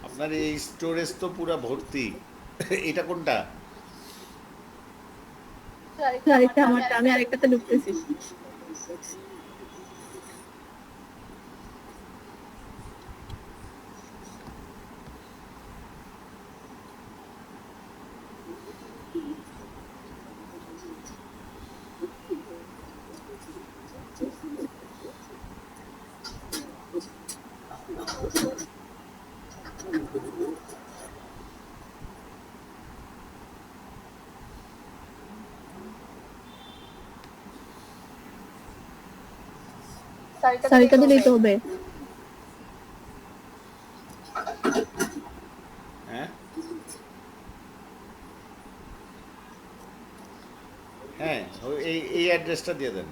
[SPEAKER 3] আপনার এই স্টোরেজ তো পুরো ভর্তি। এটা কোনটা?
[SPEAKER 5] স্যার এটা আমারটা, আমি আরেকটাতে ঢুকতেছি। সারিকা দিলেই তো হবে।
[SPEAKER 3] হ্যাঁ হ্যাঁ এই অ্যাড্রেসটা দিয়ে দেন।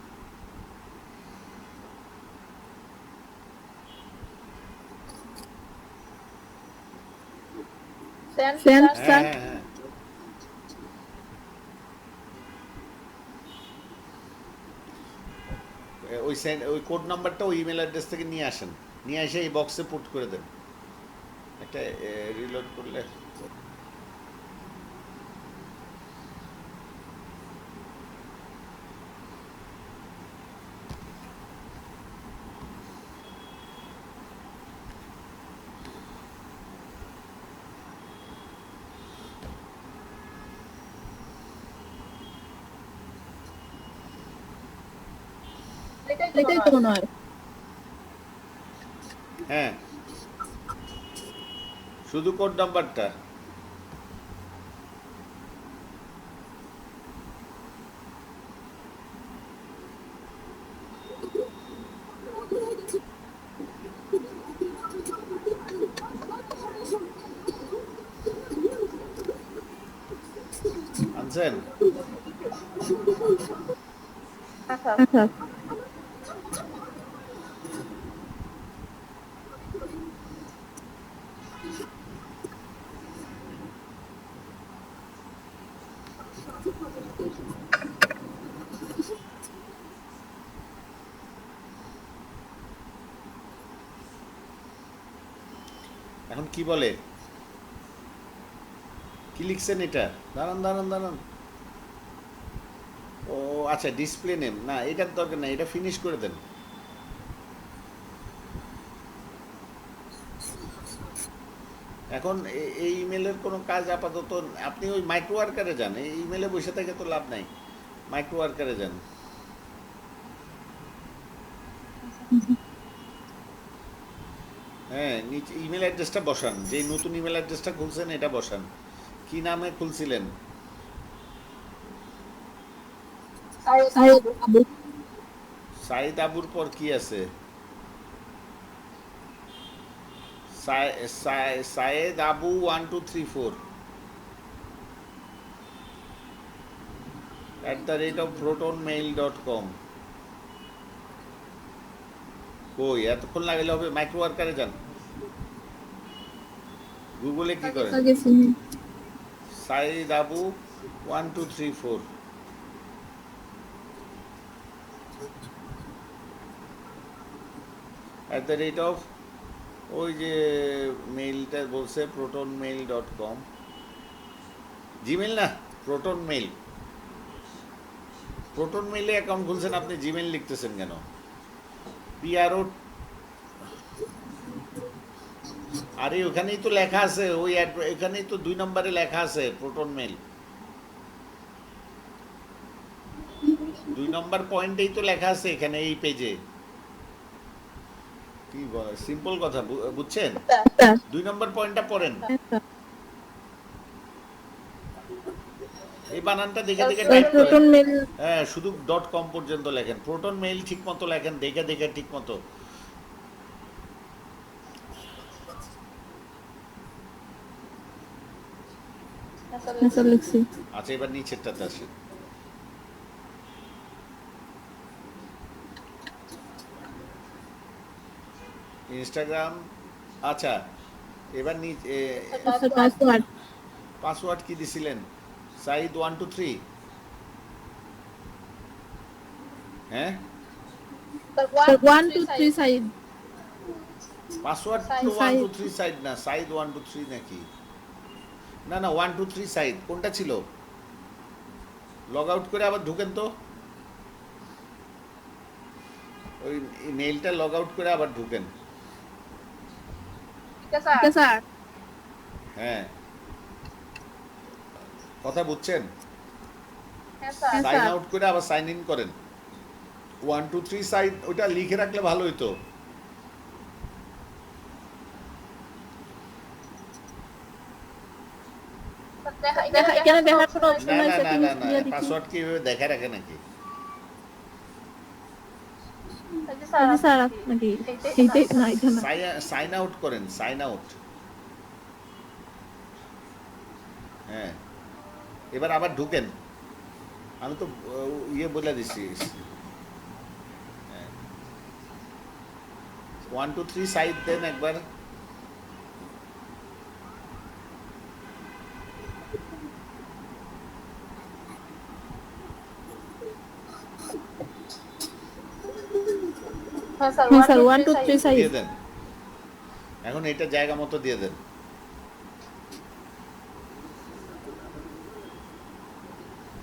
[SPEAKER 5] সেন্ড
[SPEAKER 3] হ্যাঁ
[SPEAKER 5] স্যার।
[SPEAKER 3] হ্যাঁ হ্যাঁ ওই কোড নাম্বারটা ওই ইমেল অ্যাড্রেস থেকে নিয়ে আসেন, নিয়ে এসে এই বক্সে পুট করে দেন। একটা রিলোড করলে
[SPEAKER 5] এটাই তো মনে হয়।
[SPEAKER 3] হ্যাঁ শুধু কোড নাম্বারটা। আনছেন?
[SPEAKER 5] আচ্ছা
[SPEAKER 3] এখন কি বলে, কি লিখছেন এটা? দাঁড়ান দাঁড়ান দাঁড়ান। ও আচ্ছা, ডিসপ্লে নেম না, এটার দরকার নাই, এটা ফিনিশ করে দেন। এখন এই ইমেলের কোনো কাজ আপাতত, আপনি ওই মাইক্রো ওয়ার্কারে যান, এই ইমেলে বসে থেকে তো লাভ নাই, মাইক্রো ওয়ার্কারে যান। হ্যাঁ নিচে ইমেল অ্যাড্রেসটা বসান, যে নতুন ইমেল অ্যাড্রেসটা খুলছেন এটা বসান। কি নামে খুলছিলেন? সাইদ আবুর পর কি আছে? সায়েদ আবু 1234 @protonmail.com। কই এতক্ষণ লাগাইলে হবে? মাইক্রো ওয়ার্কারে যান, গুগলে কি করেন, সাইদ আবু 1234 ওই যে মেইলটা বলছে protonmail.com, জিমেল না, প্রোটন মেইল। প্রোটন মেইলে অ্যাকাউন্ট খুলছেন আপনি, জিমেল লিখতেছেন কেন? পিআরও, আরে ওখানেই তো লেখা আছে, ওই এখানেই তো 2 নম্বরে লেখা আছে প্রোটন মেইল, 2 নম্বর পয়েন্টেই তো লেখা আছে এখানে এই পেজে। কি বলে, সিম্পল কথা, বুঝছেন? 2 নম্বর পয়েন্টটা পড়েন, এই বানানটা দেখে দেখে টাইপ করেন। হ্যাঁ শুধু .com পর্যন্ত লেখেন, প্রোটন মেইল ঠিক মতো লেখেন, দেখে দেখে ঠিক মতো। আচ্ছা এবার নিচেরটাতে আসি। ইনস্টাগ্রাম, আচ্ছা এবার পাসওয়ার্ড কি দিছিলেন? সাইদ 123, হ্যাঁ
[SPEAKER 5] 123 সাইড।
[SPEAKER 3] পাসওয়ার্ড তো 123 সাইড না, সাইদ 123 নাকি? না না 123 সাইড কোনটা ছিল? লগ আউট করে আবার ঢুকেন তো, ওই মেইলটা লগ আউট করে আবার ঢুকেন।
[SPEAKER 5] স্যার
[SPEAKER 3] হ্যাঁ কথা বুঝছেন?
[SPEAKER 5] হ্যাঁ
[SPEAKER 3] সাইন আউট করে আবার সাইন ইন করেন। 123 সাইড ওটা লিখে রাখলে ভালো হইতো।
[SPEAKER 5] এখানে দেখার কোনো
[SPEAKER 3] না
[SPEAKER 5] অপশন
[SPEAKER 3] না
[SPEAKER 5] নাই
[SPEAKER 3] না
[SPEAKER 5] সেটিংস
[SPEAKER 3] না না
[SPEAKER 5] দিয়ে দেখি
[SPEAKER 3] পাসওয়ার্ড কি এভাবে দেখা রাখে নাকি?
[SPEAKER 5] জি স্যার আপনাকে এইটাই না এটা না
[SPEAKER 3] সাইন আউট করেন, সাইন আউট। হ্যাঁ, এবার আবার ঢুকেন। আমি তো ইয়ে বলে দিছি। 1 2 3 সাইড দেন একবার।
[SPEAKER 5] হ্যাঁ স্যার 1 2 3 সাইজ
[SPEAKER 3] দিয়ে দেন। এখন এটা জায়গা মতো দিয়ে দেন।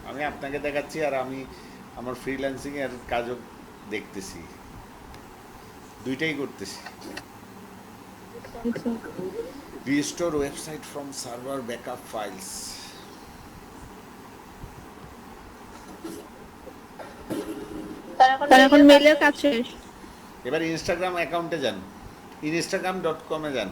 [SPEAKER 3] আমি আপনাকে দেখাচ্ছি আর আমি আমার ফ্রিল্যান্সিং এর কাজও দেখতেছি, দুইটাই করতেছি। Restore website from server backup files.
[SPEAKER 5] তার এখন মেইলের কাজ শেষ
[SPEAKER 3] এবার ইনস্টাগ্রাম অ্যাকাউন্টে যান, instagram.com-এ যান।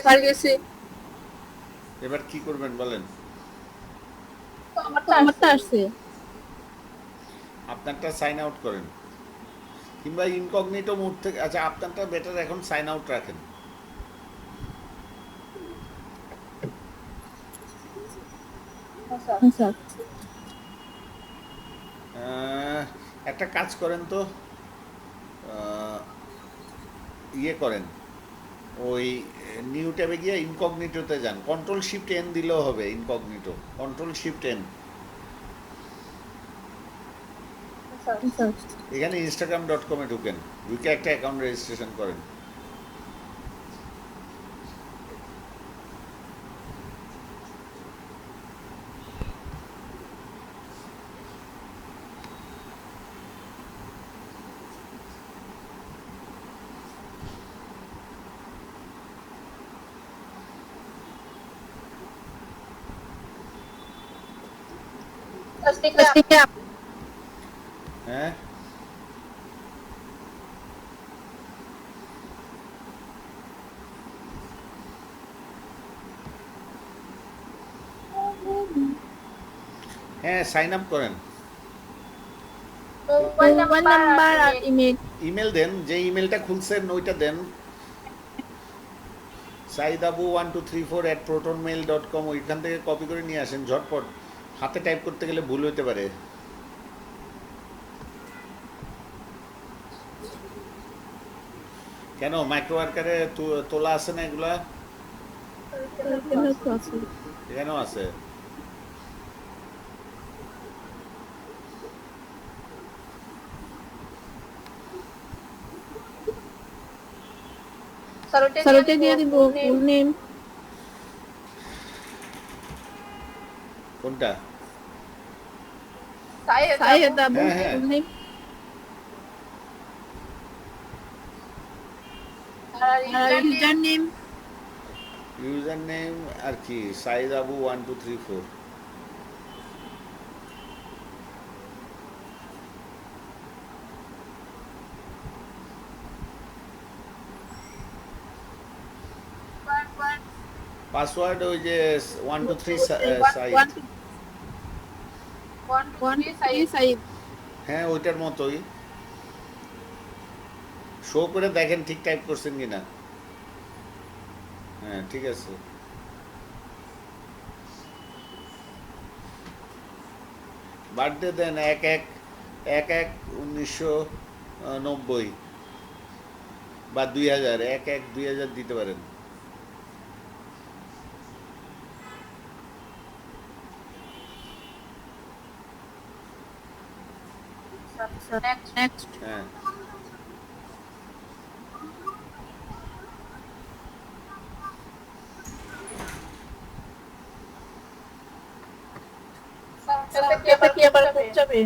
[SPEAKER 5] স্যার গেছি
[SPEAKER 3] এবার কি করবেন বলেন?
[SPEAKER 5] আমারটা আসছে
[SPEAKER 3] আপনারটা সাইন আউট করেন, কিংবা ইনকগনিটো মোড থেকে। আচ্ছা, আপনারটা বেটার এখন সাইন আউট রাখেন।
[SPEAKER 5] স্যার
[SPEAKER 3] একটা কাজ করেন তো, ইয়ে করেন, ওই নিউ ট্যাবে গিয়ে ইনকগনিটোতে যান, Ctrl+Shift+N দিলেও হবে। Incognito Ctrl+Shift+N।
[SPEAKER 5] স্যার
[SPEAKER 3] এখানে instagram.com-এ ঢুকেন, ঢুকে একটা অ্যাকাউন্ট রেজিস্ট্রেশন করেন। হ্যাঁ, হ্যাঁ, সাইন আপ করেন।
[SPEAKER 5] মোবাইল নাম্বার আর ইমেল
[SPEAKER 3] ইমেল দেন, যে ইমেলটা খুলছেন ওইটা দেন, saidabu1234@protonmail.com। ওইখান থেকে কপি করে নিয়ে আসেন ঝটপট। হাতে টাইপ করতে গেলে ভুল হতে পারে। কেন মাইক্রো ওয়ার্কারে তোলা আছে না এগুলা? এখানেও আছে।
[SPEAKER 5] স্যার ওটা দিয়ে দিব ফুল নেম
[SPEAKER 3] কোনটা?
[SPEAKER 5] সাইয়েদ আবু
[SPEAKER 3] হ্যাঁ, হ্যাঁ।
[SPEAKER 5] ফুল নেম আর ইউজার নেম
[SPEAKER 3] ইউজার নেম আর কি saidabu1234। পাসওয়ার্ড ওই যে 1 2 3 সাইড।
[SPEAKER 5] 1 2 3 সাইদ
[SPEAKER 3] হ্যাঁ, ওইটার মতোই। শো করে দেখেন ঠিক টাইপ করছেন কিনা। হ্যাঁ, ঠিক আছে। বার্থডে দেন 1/1/1990 বা 2000, 1/1/2000 দিতে পারেন।
[SPEAKER 5] Next.
[SPEAKER 3] হ্যাঁ
[SPEAKER 5] এটা কি আবার যাবে?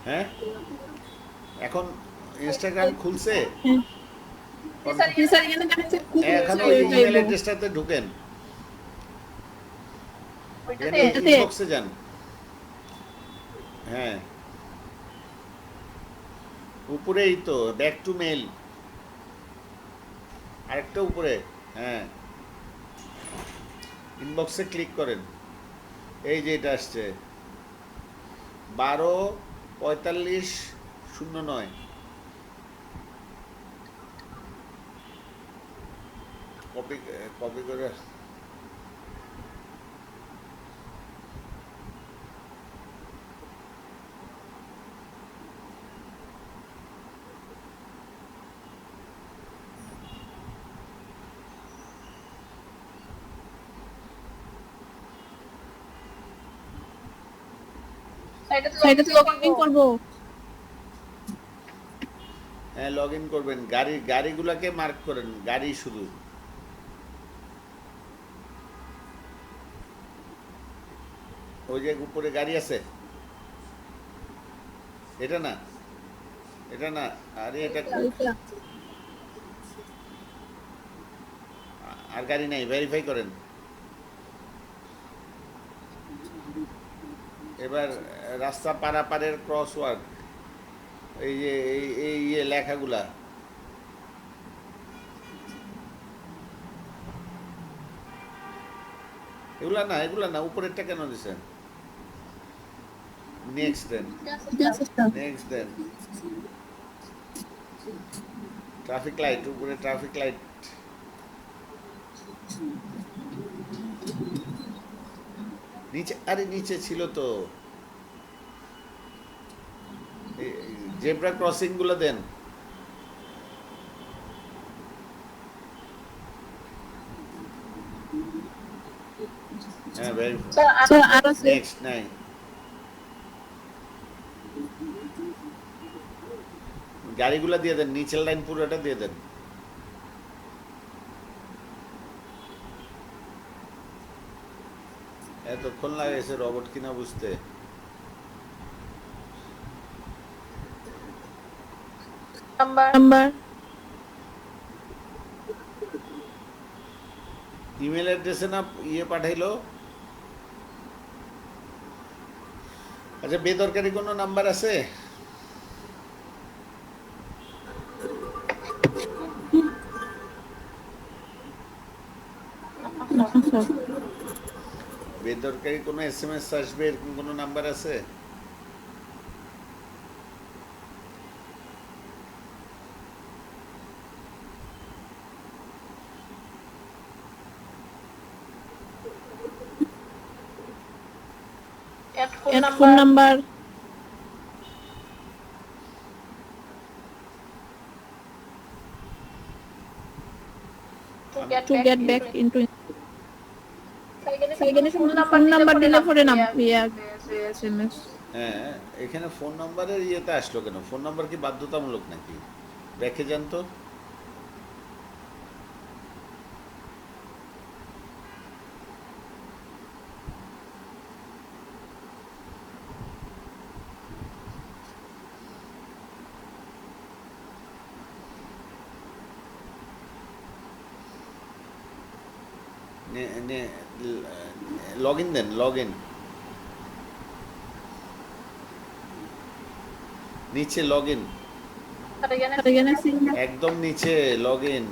[SPEAKER 3] হ্যাঁ এখন ইনস্টাগ্রাম খুলছে
[SPEAKER 5] স্যার এখানে দেখাচ্ছে
[SPEAKER 3] এখন ওই ইমেল অ্যাড্রেসটাতে ঢুকেন এখানে ইনবক্সে যান হ্যাঁ উপরেই তো ব্যাক টু মেল আরেকটা উপরে হ্যাঁ ইনবক্সে ক্লিক করেন এই যে এটা আসছে 12:45:09 কপি কপি করে
[SPEAKER 5] এটাতে লগইন করব।
[SPEAKER 3] হ্যাঁ লগ ইন করবেন গাড়িগুলোকে মার্ক করেন গাড়ি শুধু ওই যে উপরে গাড়ি আছে এটা না আরে এটা আর গাড়ি নাই ভেরিফাই করেন এবার রাস্তা পারাপারের ক্রসওয়ার্ক এই যে এই লেখাগুলা এগুলা না উপরেরটা কেন দিছেন নেক্সট দেন ট্রাফিক লাইট উপরে ট্রাফিক লাইট নিচে ছিল তো জেব্রা ক্রসিং গুলো দেন হ্যাঁ নেক্সট নাই গাড়িগুলা দিয়ে দেন নিচের লাইন পুরোটা দিয়ে দেন এতক্ষণ লাগাইছে রবট কিনা বুঝতে
[SPEAKER 5] নাম্বার
[SPEAKER 3] ইমেল অ্যাড্রেসে না পাঠাইলো আচ্ছা বেদরকারি কোনো নাম্বার আছে বেদরকারি কোনো এসএমএস আসবে এরকম কোনো নাম্বার আছে
[SPEAKER 5] phone number to get back into phone number দিলে পরে নাম এসএমএস
[SPEAKER 3] হ্যাঁ এখানে ফোন নাম্বারের ইয়েতে আসলো কেন ফোন নাম্বার কি বাধ্যতামূলক নাকি দেখে যান তো লগ ইন দেন লগ ইন নিচে লগ ইন একদম নিচে লগ ইন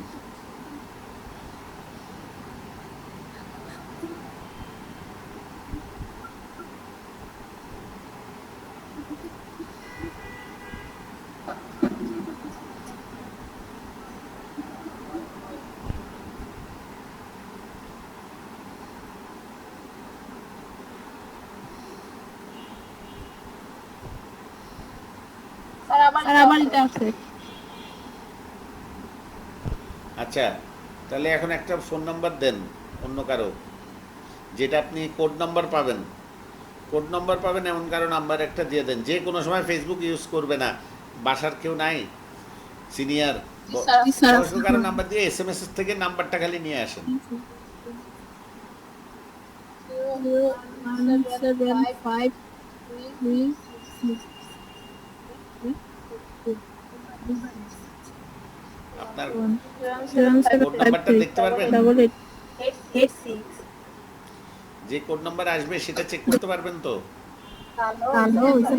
[SPEAKER 5] আমার এটা আছে
[SPEAKER 3] আচ্ছা তাহলে এখন একটা ফোন নাম্বার দেন অন্য কারো যেটা আপনি কোড নাম্বার পাবেন, কোড নাম্বার পাবেন এমন কারো নাম্বার একটা দিয়ে দেন। যে কোনো সময় ফেসবুক ইউজ করবে না, বাসার কেউ নাই সিনিয়র, বয়স্ক কারো নাম্বার দিয়ে SMS থেকে নাম্বারটা খালি নিয়ে আসেন।
[SPEAKER 5] 175
[SPEAKER 3] আপনার
[SPEAKER 5] 775
[SPEAKER 3] কোড নাম্বারটা দেখতে পারবেন?
[SPEAKER 5] 886
[SPEAKER 3] যে কোড নাম্বার আসবে সেটা চেক করতে পারবেন তো?
[SPEAKER 5] Hello, is it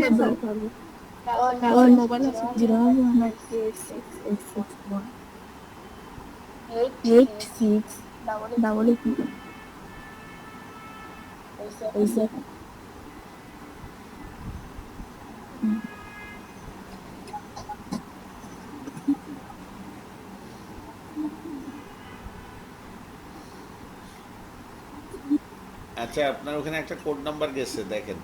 [SPEAKER 5] our mobile is 019868661 86 double 8 is it?
[SPEAKER 3] আচ্ছা, আপনার ওখানে একটা কোড নাম্বার গেছে, দেখেন।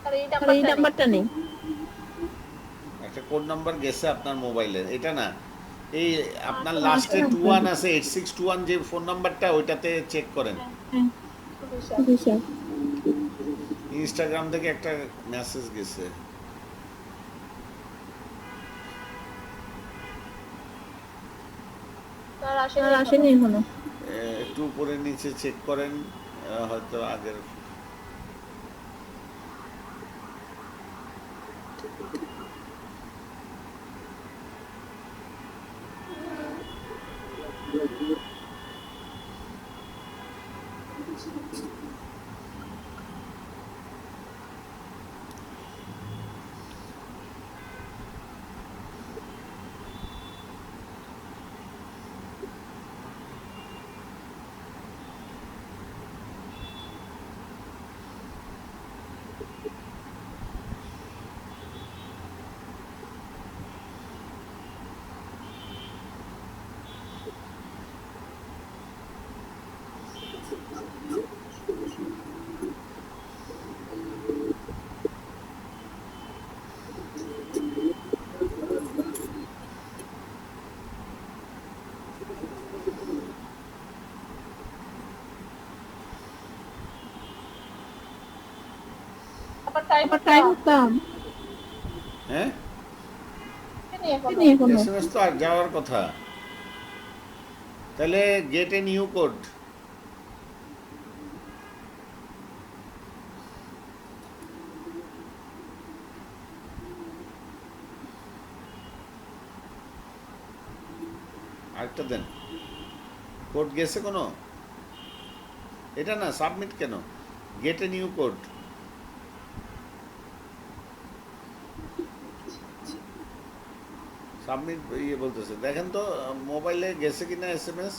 [SPEAKER 5] আর এই নাম্বারটা নেই।
[SPEAKER 3] একটা কোড নাম্বার গেছে আপনার মোবাইলে, এটা না, এই আপনার লাস্টে 21 আছে, 8621 যে ফোন নাম্বারটা, ওইটাতে চেক করেন। ইনস্টাগ্রাম থেকে একটা মেসেজ গেছে।
[SPEAKER 5] আর আসেনি এখনো।
[SPEAKER 3] একটু উপরে নিচে চেক করেন, হয়তো আগের।
[SPEAKER 5] আবার টাইম কম।
[SPEAKER 3] হ্যাঁ,
[SPEAKER 5] নেই এখনো।
[SPEAKER 3] SMS তো আর যাওয়ার কথা। তাহলে গেট এ নিউ কোড। আরেকটা দেন। কোড গেছে কোনো? এটা না, সাবমিট কেন? Gate a new code. Submit ইয়ে বলতেছে, দেখেন তো মোবাইলে গেছে কিনা SMS।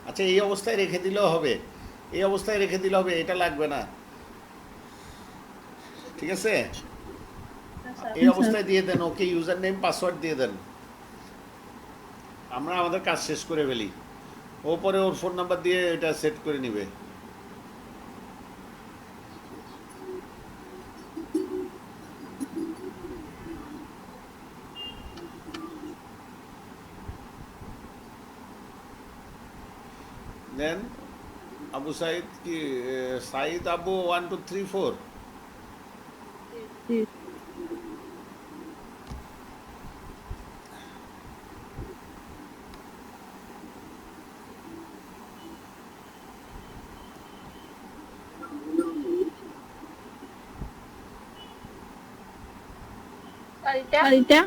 [SPEAKER 3] আচ্ছা, এই অবস্থায় রেখে দিলেও হবে, এই অবস্থায় রেখে দিলে হবে, এটা লাগবে না, ঠিক আছে? এই অবস্থায় দিয়ে দেন, ওকে ইউজার নেম পাসওয়ার্ড দিয়ে দেন, আমরা আমাদের কাজ শেষ করে ফেলি। ও পরে ওর ফোন নাম্বার দিয়ে এটা সেট করে নিবে। দেন আবু সাইদ কি, সাইদ আবু 1 2 3 4।
[SPEAKER 5] আর এটা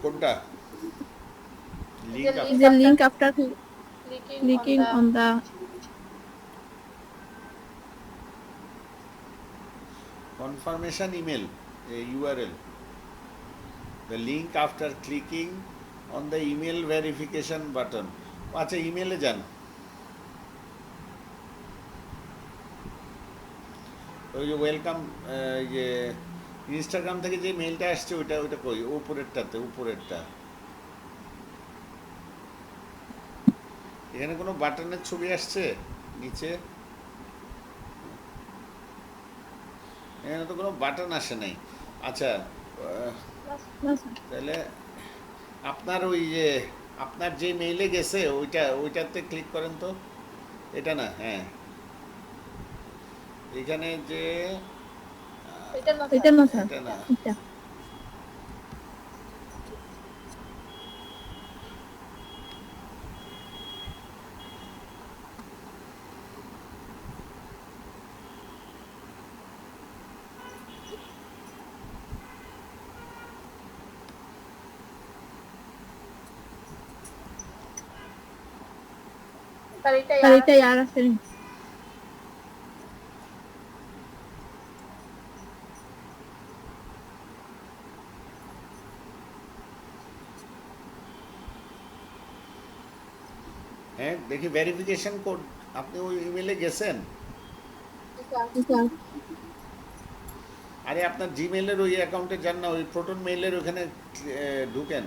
[SPEAKER 3] কোনটা? Link
[SPEAKER 5] is a link after clicking on the
[SPEAKER 3] confirmation email, a URL. The link after clicking on the email verification button. আচ্ছা, ইমেলে যান। ওই যে ওয়েলকাম, যে ইনস্টাগ্রাম থেকে যে মেলটা আসছে ওইটা ওইটা কই, উপরেরটাতে, উপরেরটা। এখানে কোনো বাটনের ছবি আসছে নিচে? এখানে তো কোনো বাটন আসে নাই। আচ্ছা, তাহলে আপনার ওই যে আপনার যে মেইলে গেছে ওইটাতে ক্লিক করেন তো। এটা না, হ্যাঁ, এখানে যে
[SPEAKER 5] এটা না স্যার,
[SPEAKER 3] এটা না,
[SPEAKER 5] এটা স্যার, এটা আর আছে।
[SPEAKER 3] হ্যাঁ দেখি ভেরিফিকেশন কোড। আপনি ওই ইমেলে গেছেন?
[SPEAKER 5] স্যার,
[SPEAKER 3] আরে আপনার জিমেলের ওই অ্যাকাউন্টে যান না, ওই প্রোটন মেইলের ওখানে ঢুকেন,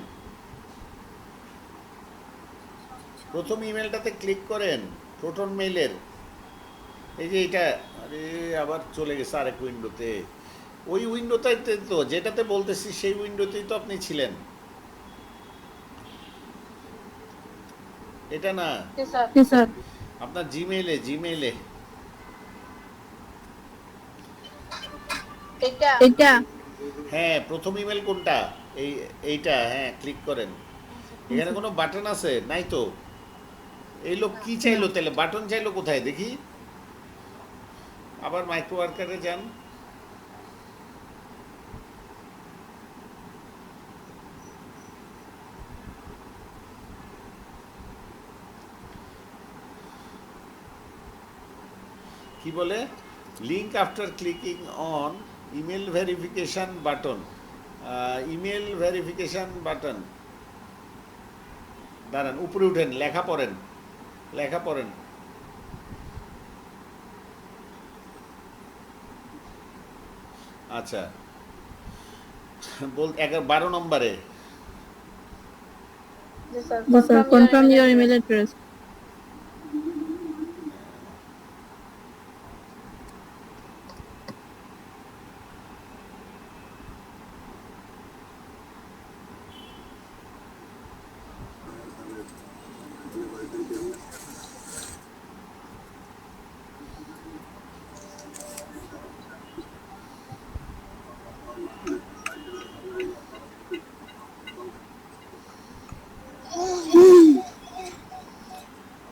[SPEAKER 3] প্রথম ইমেলটাতে ক্লিক করেন, প্রোটন মেইলের। এই যে এটা, আরে আবার চলে গেছে আরেক উইন্ডোতে। ওই উইন্ডোটাতে তো যেটাতে বলতেছি সেই উইন্ডোতেই তো আপনি ছিলেন। এটা না,
[SPEAKER 5] জি স্যার,
[SPEAKER 3] আপনার জিমেইলে, জিমেইলে।
[SPEAKER 5] এটা
[SPEAKER 3] হ্যাঁ, প্রথম ইমেল কোনটা? এইটা, হ্যাঁ ক্লিক করেন। এখানে কোনো বাটন আছে নাই তো? এই লোক কি চাইলো তাহলে? বাটন চাইলো কোথায় দেখি? আবার মাইক্রো ওয়ার্কারে যান। কি বলে? Link after clicking on email verification button. Email verification button, দাঁড়ান উপরে উঠেন, লেখা পড়েন, লেখা পড়েন। আচ্ছা, 12 নম্বরে।
[SPEAKER 5] জি sir, confirm your email address.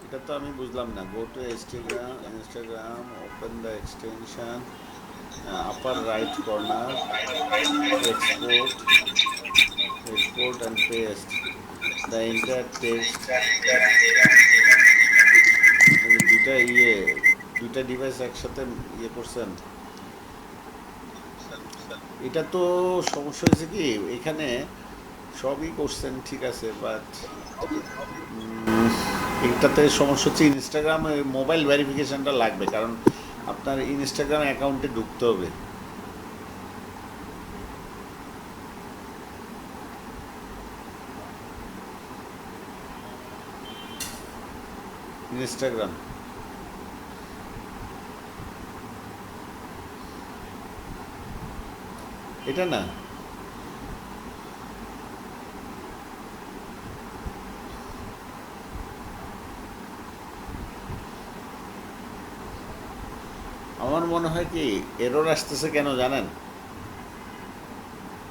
[SPEAKER 3] এটা তো আমি বুঝলাম না। Go to Instagram, Instagram, open the extension, upper right corner, export, export and paste the entire text. দুইটা দুইটা ডিভাইস একসাথে করছেন। এটা তো সমস্যা হয়েছে কি, এখানে সবই করছেন ঠিক আছে, বাট এটাতে সমস্যা হচ্ছে ইনস্টাগ্রামে মোবাইল ভেরিফিকেশনটা লাগবে, কারণ আপনার ইনস্টাগ্রাম অ্যাকাউন্টে ঢুকতে হবে। ইনস্টাগ্রাম, এটা না, আমার মনে হয় কি এরর আসতেছে কেন জানেন?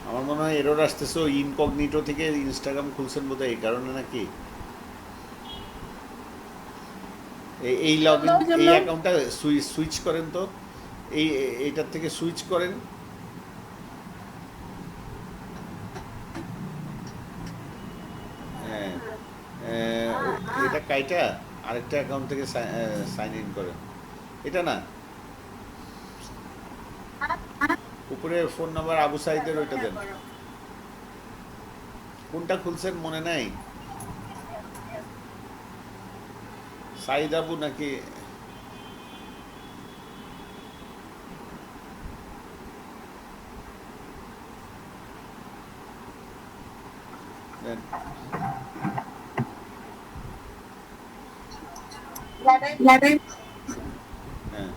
[SPEAKER 3] আমার মনে হয় এরর আসতেছে ওই ইনকগনিটো থেকে ইনস্টাগ্রাম খুলছেন বোধহয়, এই কারণে নাকি। এই লগ ইন, এই অ্যাকাউন্টটা সুইচ করেন তো, এইটার থেকে সুইচ করেন। হ্যাঁ, এটা কাইটা আরেকটা অ্যাকাউন্ট থেকে সাইন ইন করেন। এটা না, উপরে ফোন নাম্বার আবু সাইদের ওইটা দেন। কোনটা খুলছেন মনে নাই? সাইদ আবু নাকি? দেন। হ্যাঁ,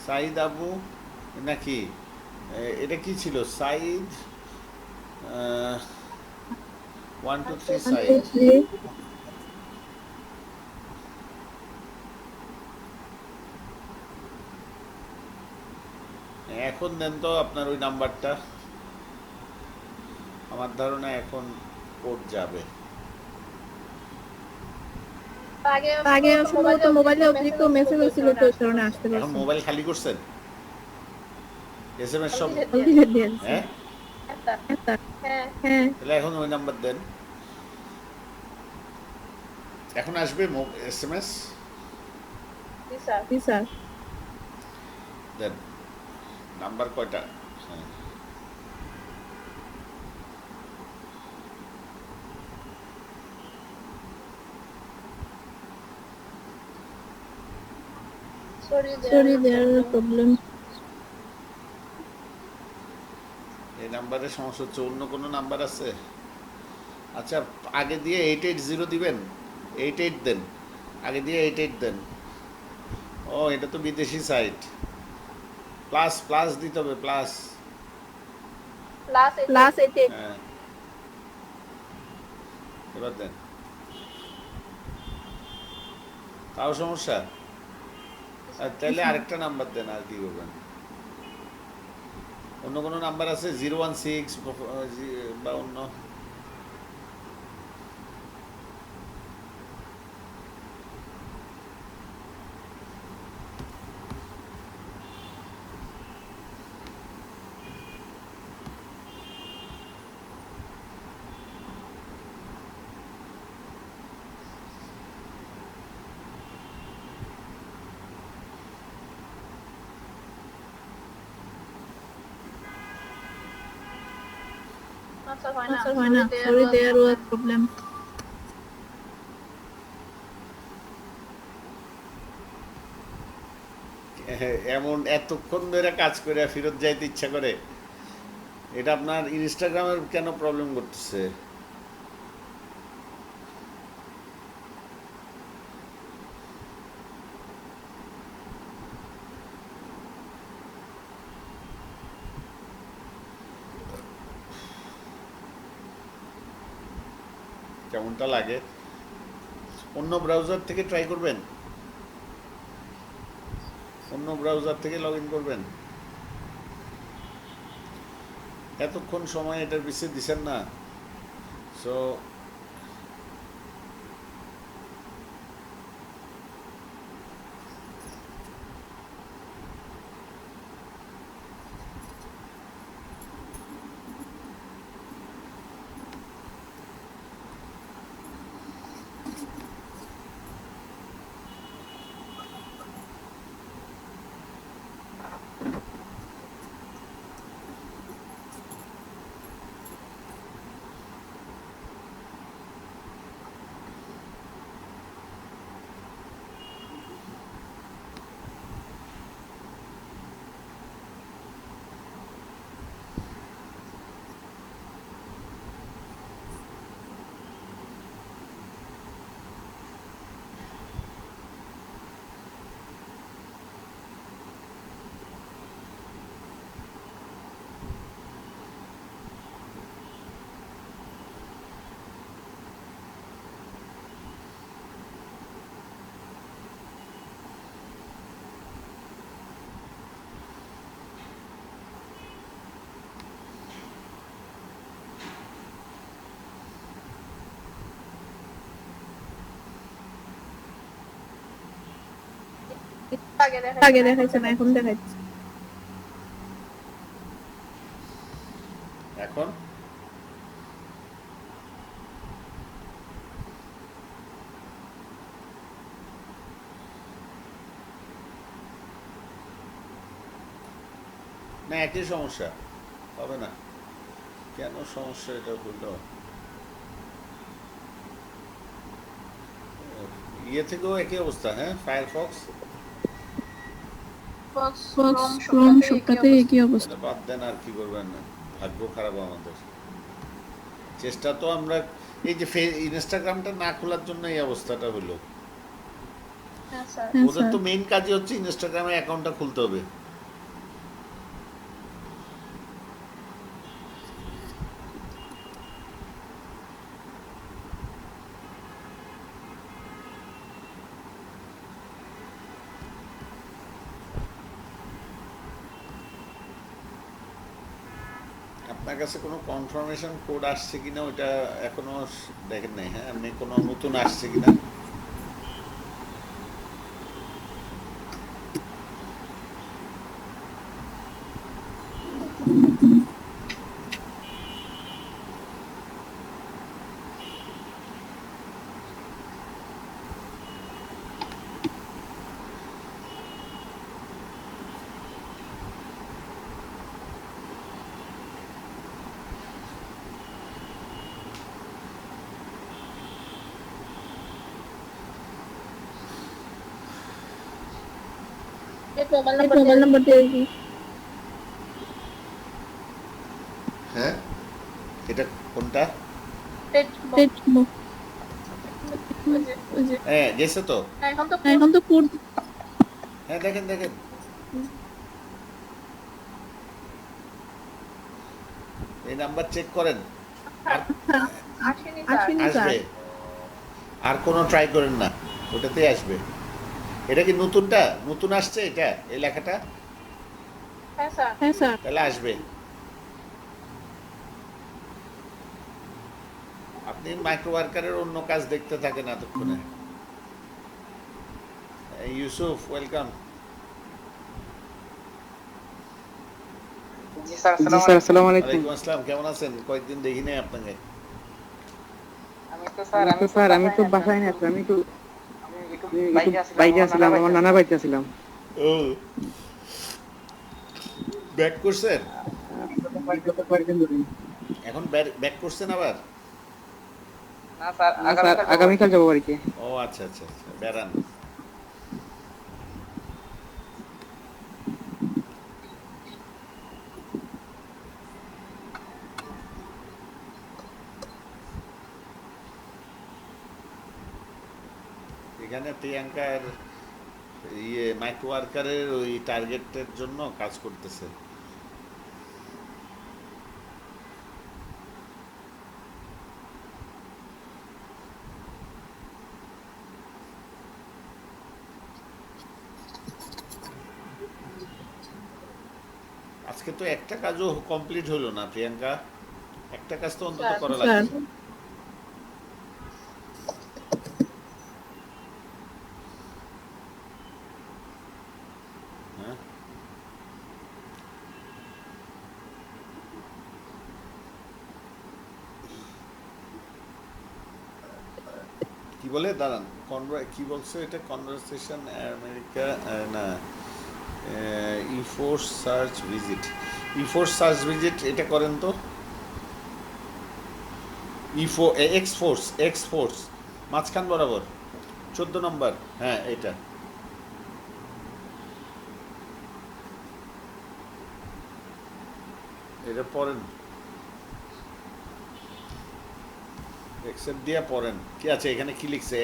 [SPEAKER 3] সাইদ আবু নাকি? এটা কি ছিল? সাইদ 1 2 3 সাইদ। এখন দেন তো আপনার ওই নাম্বারটা। আমার ধারণা এখন কোড যাবে।
[SPEAKER 5] আগে সম্ভবত মোবাইলে অতিরিক্ত মেসেজ হচ্ছিল তো এই কারণে আসতে
[SPEAKER 3] এখন
[SPEAKER 5] পারছি
[SPEAKER 3] মোবাইল খালি করছেন? SMS সব? হ্যাঁ,
[SPEAKER 5] হ্যাঁ
[SPEAKER 3] তাহলে এখন ওই নাম্বার দেন। এখন আসবে SMS।
[SPEAKER 5] জি স্যার
[SPEAKER 3] দেন। নাম্বার কয়টা? হ্যাঁ,
[SPEAKER 5] সরি দেয়ার প্রবলেম
[SPEAKER 3] এই নাম্বারের সমস্যা হচ্ছে। অন্য কোনো নাম্বার আছে? আচ্ছা, আগে দিয়ে 880 দিবেন। 88 দেন। আগে দিয়ে 88 দেন। ও, এটা তো বিদেশি সাইট। প্লাস প্লাস দিতে হবে, প্লাস।
[SPEAKER 5] প্লাস 88
[SPEAKER 3] হ্যাঁ, এবার দেন। তাও সমস্যা? তাহলে আরেকটা নাম্বার দেন, আর কি করবেন? অন্য কোনো নাম্বার আছে? 016 বা অন্য?
[SPEAKER 5] স্যার হয় না সরি দেয়ার ওয়াজ প্রবলেম
[SPEAKER 3] এমন এতক্ষণ ধরে কাজ করে ফেরত যাইতে ইচ্ছা করে? এটা আপনার ইনস্টাগ্রামের কেন প্রবলেম করতেছে? কেমনটা লাগে? অন্য ব্রাউজার থেকে ট্রাই করবেন, অন্য ব্রাউজার থেকে লগ ইন করবেন। এতক্ষণ সময় এটার পিছিয়ে দিছেন না, সো
[SPEAKER 5] আগে দেখাইছে না এখন দেখাইছে
[SPEAKER 3] এখন না, একই সমস্যা। হবে না কেন সমস্যা এটা হলো ইয়ে থেকেও একই অবস্থা হ্যাঁ ফায়ারফক্স
[SPEAKER 5] Fox
[SPEAKER 6] ক্রোম সবটাতে একই অবস্থা।
[SPEAKER 3] তাহলে বাদ দেন আর কি করবেন ভাগ্য খারাপ আমাদের চেষ্টা তো আমরা এই যে ইনস্টাগ্রামটা না খোলার জন্য এই অবস্থাটা হলো
[SPEAKER 5] হ্যাঁ স্যার
[SPEAKER 6] হ্যাঁ
[SPEAKER 3] ওদের
[SPEAKER 6] স্যার।
[SPEAKER 3] তো মেইন কাজই হচ্ছে ইনস্টাগ্রামে অ্যাকাউন্টটা খুলতে হবে আপনার কাছে কোনো কনফার্মেশন কোড আসছে কিনা ওটা এখনো দেখেন নাই হ্যাঁ এমনি কোনো নতুন আসছে কিনা
[SPEAKER 5] एक मोबाइल
[SPEAKER 6] एक
[SPEAKER 5] नंबर
[SPEAKER 6] मोबाइल नंबर दे दीजिए।
[SPEAKER 3] হ্যাঁ এটা কোনটা
[SPEAKER 6] पेट मो
[SPEAKER 3] হ্যাঁ গেছে তো
[SPEAKER 6] এখন তো কোড
[SPEAKER 3] হ্যাঁ দেখেন দেখেন এই নাম্বার চেক করেন আর
[SPEAKER 5] আসেনি
[SPEAKER 6] আসেনি স্যার।
[SPEAKER 3] আসবে আর কোনো ট্রাই করেন না ওটাতেই আসবে এটা কি নতুনটা নতুন আসছে এটা এই লেখাটা
[SPEAKER 5] হ্যাঁ স্যার
[SPEAKER 6] হ্যাঁ স্যার।
[SPEAKER 3] তাহলে আসবে আপনি মাইক্রো ওয়ার্কারের অন্য কাজ দেখতে থাকেন এতক্ষণে এই ইউসুফ ওয়েলকাম
[SPEAKER 4] জি স্যার আসসালামু আলাইকুম।
[SPEAKER 3] ওয়ালাইকুম আসসালাম কেমন আছেন কয়েকদিন দেখি নাই আপনাকে
[SPEAKER 4] আমি তো বাসায় না আমি একটু বাইরে আসলাম আমার নানা বাড়িতে আসলাম।
[SPEAKER 3] ও ব্যাক করছেন এখন ব্যাক করছেন আবার
[SPEAKER 4] না স্যার আগামীকাল যাবো বাড়িতে।
[SPEAKER 3] ও আচ্ছা আচ্ছা আচ্ছা বেড়ান এখানে প্রিয়াঙ্কার ইয়ে মাইক্রো ওয়ার্কারের ওই টার্গেটের জন্য কাজ করতেছে আজকে তো একটা কাজও কমপ্লিট হলো না প্রিয়াঙ্কা একটা কাজ তো অন্তত করা
[SPEAKER 6] স্যার
[SPEAKER 3] লাগবে হ্যাঁ কি বলে দাঁড়ান কি বলছো এটা কনভারসেশন আমেরিকা না ইফোর্স সার্চ ভিজিট এটা করেন তো এক্স ফোর্স মাঝখান বরাবর 14 নম্বর হ্যাঁ এটা এটা পড়েন এক্সেপ্ট দিয়া পড়েন কি আছে এখানে কি লিখছে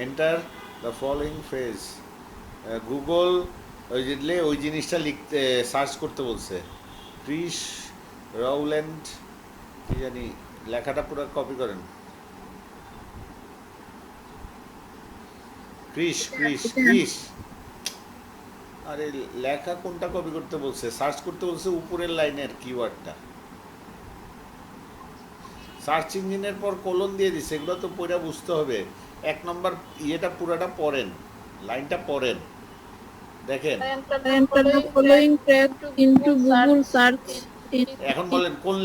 [SPEAKER 3] enter the following phase Google ওই জিনিসটা লিখতে সার্চ করতে বলছে ক্রিস রাউল্যান্ড কি জানি লেখাটা পুরো কপি করেন ক্রিস আরে লেখা কোনটা কপি করতে বলছে সার্চ করতে বলছে উপরের লাইনের কিওয়ার্ডটা সার্চ ইঞ্জিনের পর কোলন দিয়ে দিছে এগুলো তো পুরো বুঝতে হবে 1 নম্বর ইয়েটা পুরাটা পড়েন লাইনটা পড়েন দেখেন
[SPEAKER 6] enter the following text into Google search
[SPEAKER 3] এখন বলেন কোন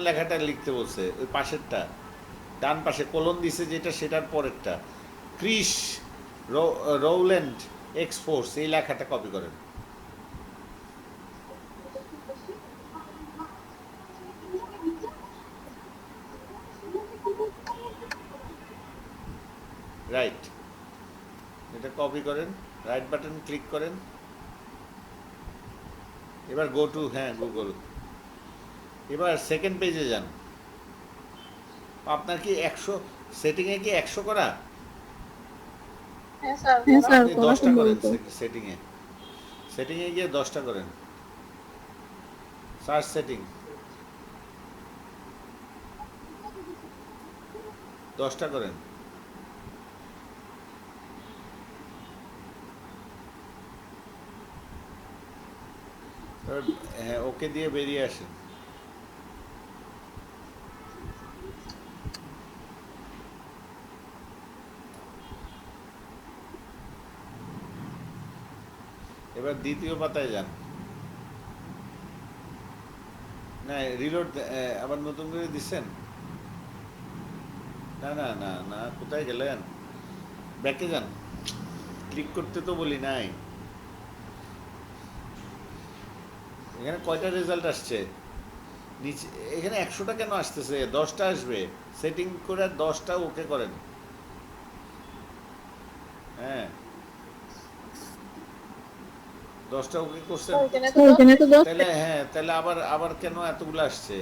[SPEAKER 3] লেখাটা লিখতে বলছে ওই পাশেরটা ডান পাশে কোলন দিছে যেটা সেটার পরেরটা ক্রিস রাউল্যান্ড এক্স ফোর্স এই লেখাটা কপি করেন কপি করেন, রাইট বাটন ক্লিক করেন। এবার গো টু গুগল। এবার সেকেন্ড পেজে যান। আপনার কি 100 সেটিংয়ে কি 100 করা?
[SPEAKER 5] হ্যাঁ স্যার
[SPEAKER 3] আপনি 10টা করেন সেটিংয়ে। সেটিংয়ে গিয়ে 10টা করেন। সার্চ সেটিং 10টা করেন। হ্যাঁ, ওকে দিয়ে বেরিয়ে আসেন। এবার দ্বিতীয় পাতায় যান। না, রিলোড আবার নতুন করে দিচ্ছেন? না না না না, কোথায় গেলেন? ব্যাকে যান। ক্লিক করতে তো বলি নাই। এখানে কয়টা রেজাল্ট আসছে? নিচে এখানে 100টা কেন আসতেছে? 10টা আসবে। সেটিং করে 10টা ওকে করেন। হ্যাঁ, 10টা ওকে করছেন।
[SPEAKER 6] এখানে তো 10
[SPEAKER 3] তাহলে তাহলে আবার আবার কেন এতগুলো আসছে?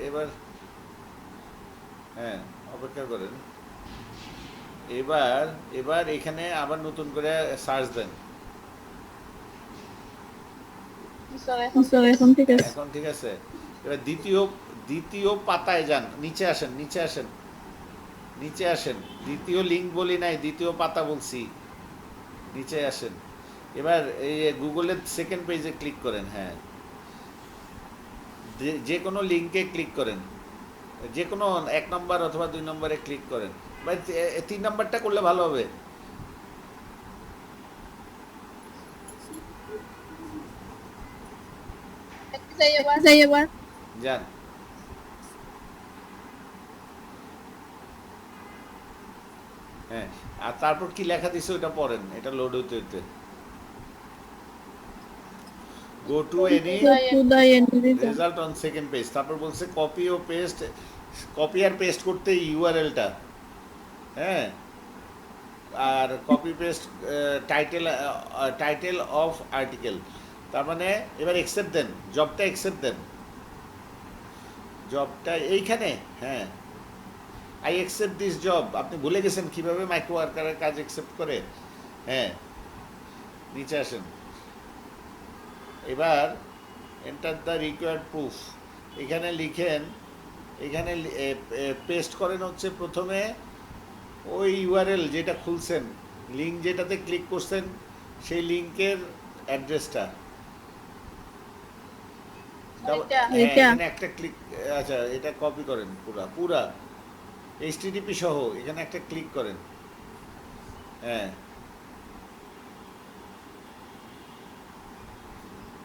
[SPEAKER 3] এবার হ্যাঁ, অপেক্ষা করেন। এবার এবার এখানে আবার নতুন করে সার্চ দেন।
[SPEAKER 6] স্যার এখন ঠিক আছে।
[SPEAKER 3] এখন ঠিক আছে। এবার দ্বিতীয় পাতায় যান। নিচে আসেন, নিচে আসেন, নিচে আসেন। দ্বিতীয় লিঙ্ক বলি নাই, দ্বিতীয় পাতা বলছি। নিচে আসেন। এবার এই গুগলের সেকেন্ড পেজে ক্লিক করেন। হ্যাঁ, যে কোনো লিঙ্কে ক্লিক করেন। যে কোনো 1 নম্বর অথবা 2 নম্বরে ক্লিক করেন। বা 3 নম্বরটা করলে ভালো হবে।
[SPEAKER 6] যাই এবার।
[SPEAKER 3] যান। হ্যাঁ, আর তারপর কি লেখা দিছে ওটা পড়েন। এটা লোড হইতে হইতে go to any
[SPEAKER 6] To the end result.
[SPEAKER 3] Result on second page. তারপর বলছে কপি ও পেস্ট। কপি আর পেস্ট করতে ইউআরএলটা, হ্যাঁ, আর copy paste title of article. তার মানে এবার অ্যাকসেপ্ট দেন, জবটা অ্যাকসেপ্ট দেন। জবটা এইখানে, হ্যাঁ, আই অ্যাকসেপ্ট দিস জব। আপনি ভুলে গেছেন কিভাবে মাইক্রো ওয়ার্কারের কাজ অ্যাকসেপ্ট করে। হ্যাঁ, নিচে আসেন। এবার এন্টার দ্য রিকোয়ার্ড প্রুফ। এখানে লিখেন, এখানে পেস্ট করেন হচ্ছে প্রথমে ওই ইউআরএল যেটা খুলছেন, লিঙ্ক যেটাতে ক্লিক করছেন, সেই লিঙ্কের অ্যাড্রেসটা। এখানে একটা ক্লিক, আচ্ছা, এটা কপি করেন পুরা HTTP সহ। এখানে একটা ক্লিক করেন। হ্যাঁ,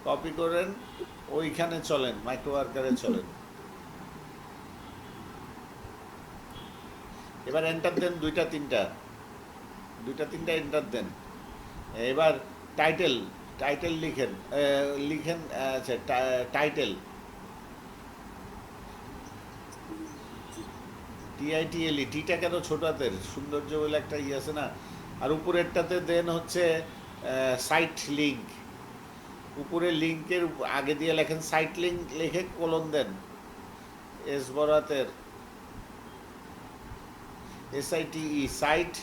[SPEAKER 3] কপি করেন, ওইখানে চলেন, মাইক্রো ওয়ার্কারে চলেন। এবার এন্টার দেন 2টা 3টা এন্টার দেন। এবার টাইটেল লিখেন। আচ্ছা, টাইটেল TITLE। টিটা কেন ছোট হাতের? সৌন্দর্য বলে একটা আছে না। আর উপরেরটাতে দেন হচ্ছে সাইট লিঙ্ক। উপরে লিঙ্কের আগে দিয়ে লেখেন সাইট লিঙ্ক, লিখে কোলন দেন। এস বড় হাতের, SITE, site,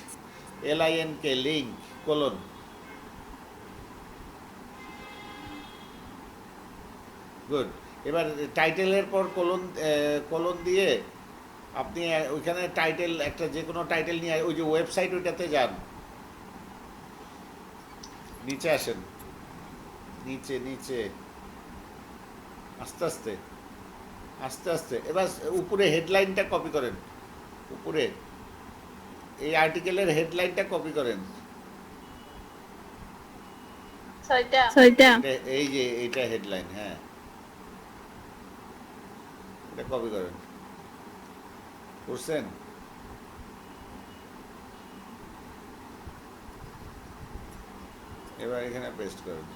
[SPEAKER 3] LINK, link, colon. Good. এবার টাইটেলের পর কোলন দিয়ে আপনি ওইখানে টাইটেল, একটা যে কোনো টাইটেল নিয়ে ওই যে ওয়েবসাইট, ওইটাতে যান। নিচে আসেন, নিচে আস্তে আস্তে। এবার উপরে হেডলাইনটা কপি করেন। উপরে এই আর্টিকেলের হেডলাইনটা কপি করেন।
[SPEAKER 6] ছয়টা।
[SPEAKER 3] এই যে এইটা হেডলাইন। হ্যাঁ, এটা কপি করেন। করছেন? এবার এখানে পেস্ট করেন।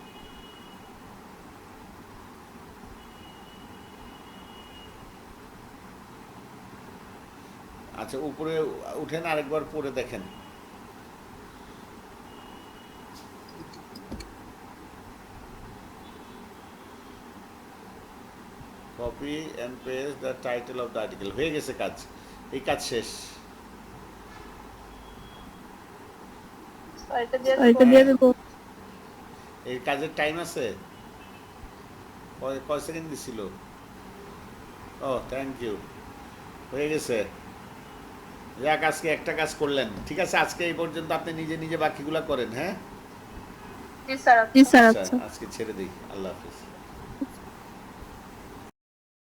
[SPEAKER 3] আচ্ছা, উপরে উঠেন, আরেকবার পড়ে দেখেন। Copy and paste the title of the article. হয়ে গেছে কাজ, এই কাজ শেষ।
[SPEAKER 6] এটা দিয়ে দেবো।
[SPEAKER 3] এই কাজের টাইম আছে? কয় সেকেন্ড দিছিল? ও থ্যাংক ইউ, হয়ে গেছে। যাক, আজকে একটা কাজ করলেন, ঠিক আছে। আজকে এই পর্যন্ত, আপনি নিজে নিজে বাকিগুলা করেন। হ্যাঁ
[SPEAKER 6] জি স্যার,
[SPEAKER 3] আচ্ছা,
[SPEAKER 6] আচ্ছা।
[SPEAKER 3] আজকে ছেড়ে দিই, আল্লাহ হাফিজ।